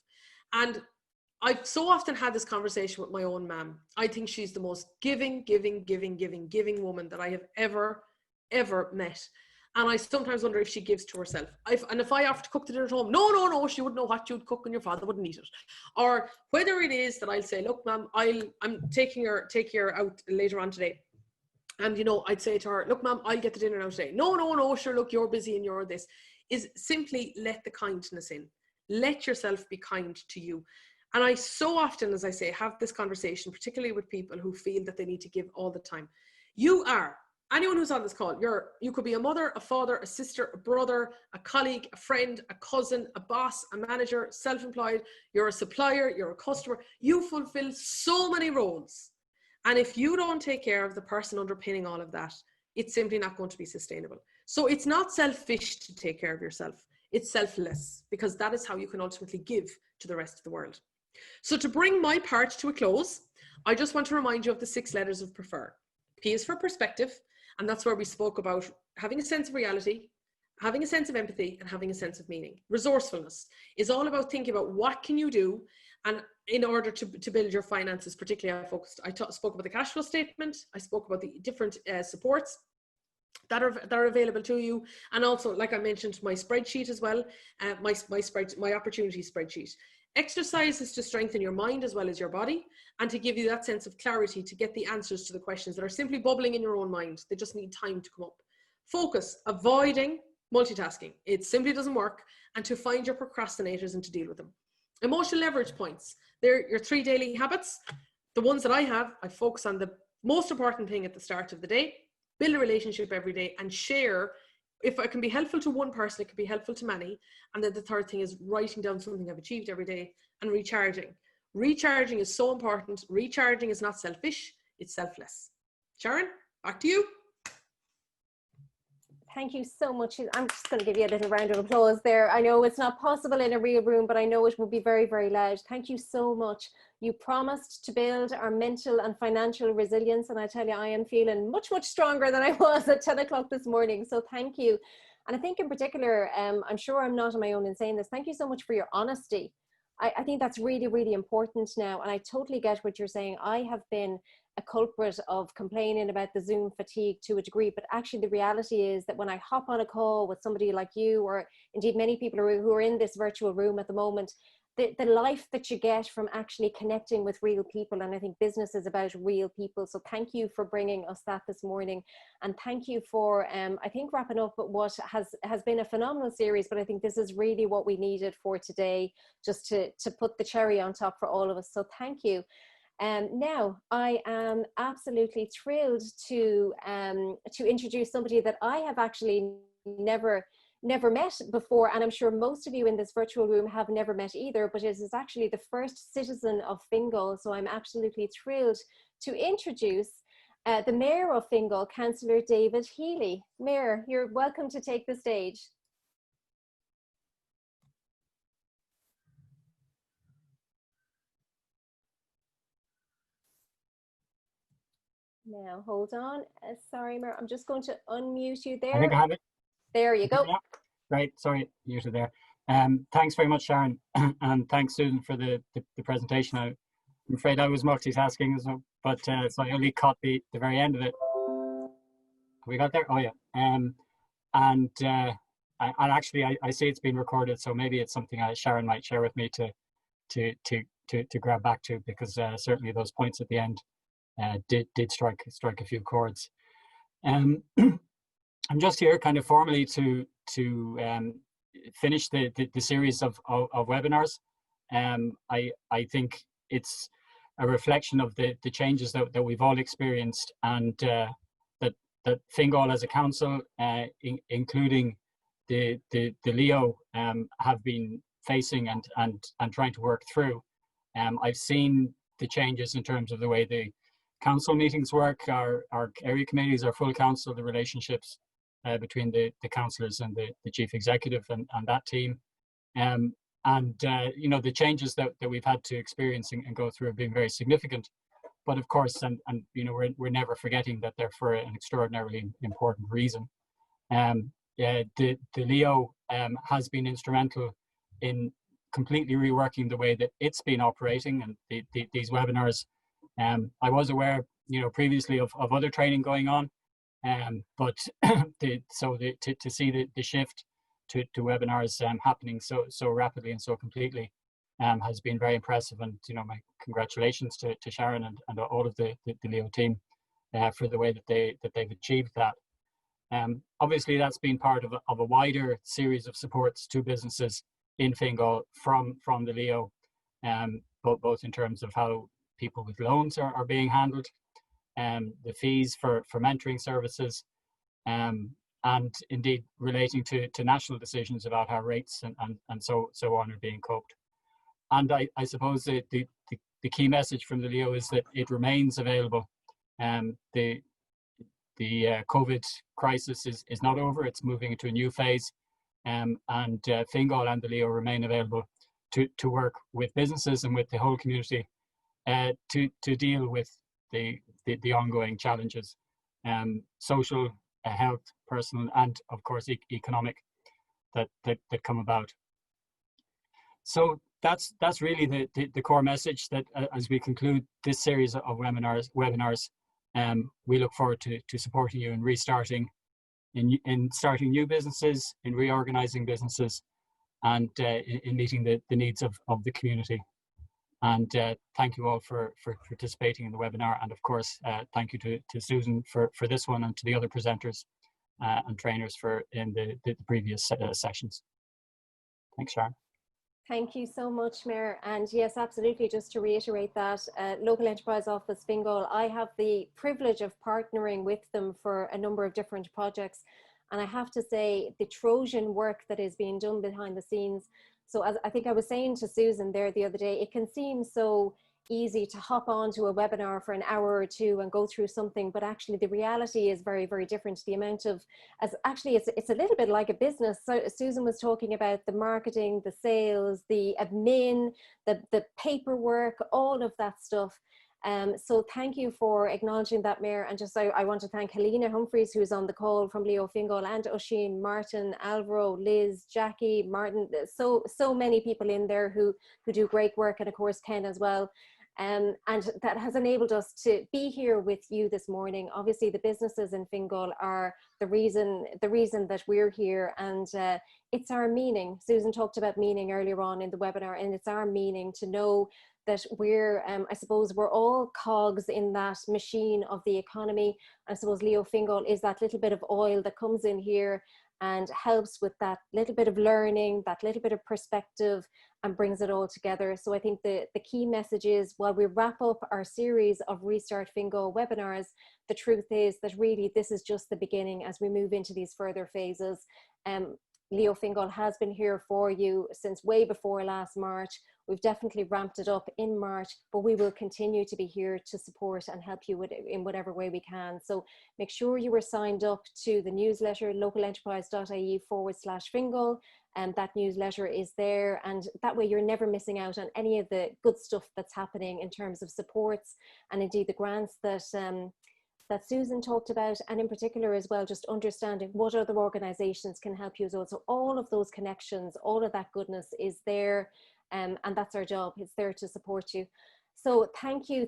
And I've so often had this conversation with my own mom. I think she's the most giving woman that I have ever met. And I sometimes wonder if she gives to herself. And if I offer to cook the dinner at home, no, she wouldn't know what you'd cook and your father wouldn't eat it. Or whether it is that I'll say, look, ma'am, I'm taking her out later on today. And, I'd say to her, look, ma'am, I'll get the dinner now today. No, sure, look, you're busy and you're this. Is simply let the kindness in. Let yourself be kind to you. And I so often, as I say, have this conversation, particularly with people who feel that they need to give all the time. Anyone who's on this call, you could be a mother, a father, a sister, a brother, a colleague, a friend, a cousin, a boss, a manager, self-employed, you're a supplier, you're a customer. You fulfill so many roles. And if you don't take care of the person underpinning all of that, it's simply not going to be sustainable. So it's not selfish to take care of yourself. It's selfless, because that is how you can ultimately give to the rest of the world. So to bring my part to a close, I just want to remind you of the 6 letters of prefer. P is for perspective, and that's where we spoke about having a sense of reality, having a sense of empathy, and having a sense of meaning. Resourcefulness is all about thinking about what can you do, and in order to build your finances. Particularly I spoke about the cash flow statement, I spoke about the different supports that are available to you, and also, like I mentioned, my spreadsheet as well, my opportunity spreadsheet. Exercises to strengthen your mind as well as your body, and to give you that sense of clarity to get the answers to the questions that are simply bubbling in your own mind. They just need time to come up. Focus, avoiding multitasking. It simply doesn't work, and to find your procrastinators and to deal with them. Emotional leverage points. They're your 3 daily habits. The ones that I have, I focus on the most important thing at the start of the day, build a relationship every day, and share. If I can be helpful to one person, it can be helpful to many. And then the third thing is writing down something I've achieved every day, and recharging. Recharging is so important. Recharging is not selfish, it's selfless. Sharon, back to you. Thank you so much. I'm just going to give you a little round of applause there. I know it's not possible in a real room, but I know it will be very, very loud. Thank you so much. You promised to build our mental and financial resilience, and I tell you, I am feeling much, much stronger than I was at 10 o'clock this morning. So thank you. And I think in particular, I'm sure I'm not on my own in saying this, thank you so much for your honesty. I think that's really, really important now. And I totally get what you're saying. I have been a culprit of complaining about the Zoom fatigue to a degree, but actually the reality is that when I hop on a call with somebody like you, or indeed many people who are in this virtual room at the moment, the life that you get from actually connecting with real people, and I think business is about real people. So thank you for bringing us that this morning, and thank you for I think wrapping up what has been a phenomenal series, but I think this is really what we needed for today, just to put the cherry on top for all of us. So thank you. Now I am absolutely thrilled to introduce somebody that I have actually never met before, and I'm sure most of you in this virtual room have never met either, but it is actually the first citizen of Fingal. So I'm absolutely thrilled to introduce the Mayor of Fingal, Councillor David Healy. Mayor, you're welcome to take the stage. Now, hold on. Sorry, Mayor, I'm just going to unmute you there. I think I have it. There you go. Yeah. Right, sorry, muted there. Thanks very much, Sharon, and thanks, Susan, for the presentation. I'm afraid I was multitasking, but so I only caught the very end of it. Have we got there? Oh yeah. And actually, I see it's been recorded, so maybe it's something Sharon might share with me to grab back to, because certainly those points at the end did strike a few chords. I'm just here kind of formally to finish the series of webinars. I think it's a reflection of the changes that we've all experienced, and that Fingal as a council, including the Leo, have been facing and trying to work through. I've seen the changes in terms of the way the council meetings work, our area committees, our full council, the relationships between the councillors and the chief executive and that team. You know, the changes that we've had to experience and go through have been very significant. But of course, and you know, we're never forgetting that they're for an extraordinarily important reason. The Leo has been instrumental in completely reworking the way that it's been operating, and these webinars. I was aware, you know, previously of other training going on, but to see the shift to webinars happening so rapidly and so completely has been very impressive. And you know, my congratulations to Sharon and all of the Leo team for the way that they've achieved that. Obviously, that's been part of a wider series of supports to businesses in Fingal from the Leo, both in terms of how people with loans are being handled, the fees for mentoring services, and indeed relating to national decisions about how rates and so on are being coped. And I suppose the key message from the Leo is that it remains available. The COVID crisis is not over. It's moving into a new phase, Fingal and the Leo remain available to work with businesses and with the whole community to deal with the ongoing challenges, social, health, personal, and of course economic that come about. So that's really the core message, that as we conclude this series of webinars, we look forward to supporting you in restarting, in starting new businesses, in reorganizing businesses, and in meeting the needs of the community. And thank you all for participating in the webinar. And of course, thank you to Susan for this one, and to the other presenters and trainers in the previous sessions. Thanks, Sharon. Thank you so much, Mayor. And yes, absolutely, just to reiterate that, Local Enterprise Office Fingal, I have the privilege of partnering with them for a number of different projects. And I have to say, the Trojan work that is being done behind the scenes. So as I think I was saying to Susan there the other day, it can seem so easy to hop onto a webinar for an hour or two and go through something, but actually the reality is very, very different. The amount of, it's a little bit like a business. So Susan was talking about the marketing, the sales, the admin, the paperwork, all of that stuff. So thank you for acknowledging that, Mayor. And just I want to thank Helena Humphreys, who's on the call from Leo Fingal, and Oisin, Martin, Alvaro, Liz, Jackie, Martin, so many people in there who do great work, and of course Ken as well. And that has enabled us to be here with you this morning. Obviously the businesses in Fingal are the reason that we're here, and it's our meaning. Susan talked about meaning earlier on in the webinar, and it's our meaning to know that we're, I suppose we're all cogs in that machine of the economy. I suppose Leo Fingal is that little bit of oil that comes in here and helps with that little bit of learning, that little bit of perspective, and brings it all together. So I think the key message is, while we wrap up our series of Restart Fingal webinars, the truth is that really this is just the beginning as we move into these further phases. Leo Fingal has been here for you since way before last March. We've definitely ramped it up in March, but we will continue to be here to support and help you in whatever way we can. So make sure you are signed up to the newsletter, localenterprise.ie/Fingal, and that newsletter is there. And that way you're never missing out on any of the good stuff that's happening in terms of supports, and indeed the grants that Susan talked about, and in particular as well, just understanding what other organizations can help you as well. So all of those connections, all of that goodness is there, and that's our job. It's there to support you. So thank you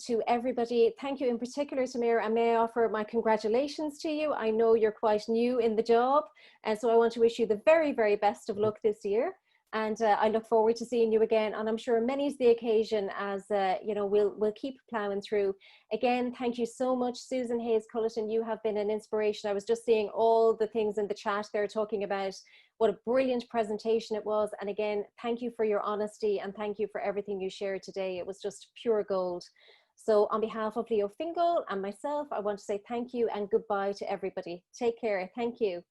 to everybody. Thank you in particular to Mayor, and may I offer my congratulations to you. I know you're quite new in the job, and so I want to wish you the very, very best of luck this year. And I look forward to seeing you again. And I'm sure many's the occasion, as you know, we'll keep plowing through. Again, thank you so much, Susan HayesCulleton. You have been an inspiration. I was just seeing all the things in the chat there talking about what a brilliant presentation it was. And again, thank you for your honesty, and thank you for everything you shared today. It was just pure gold. So on behalf of Leo Fingal and myself, I want to say thank you and goodbye to everybody. Take care. Thank you.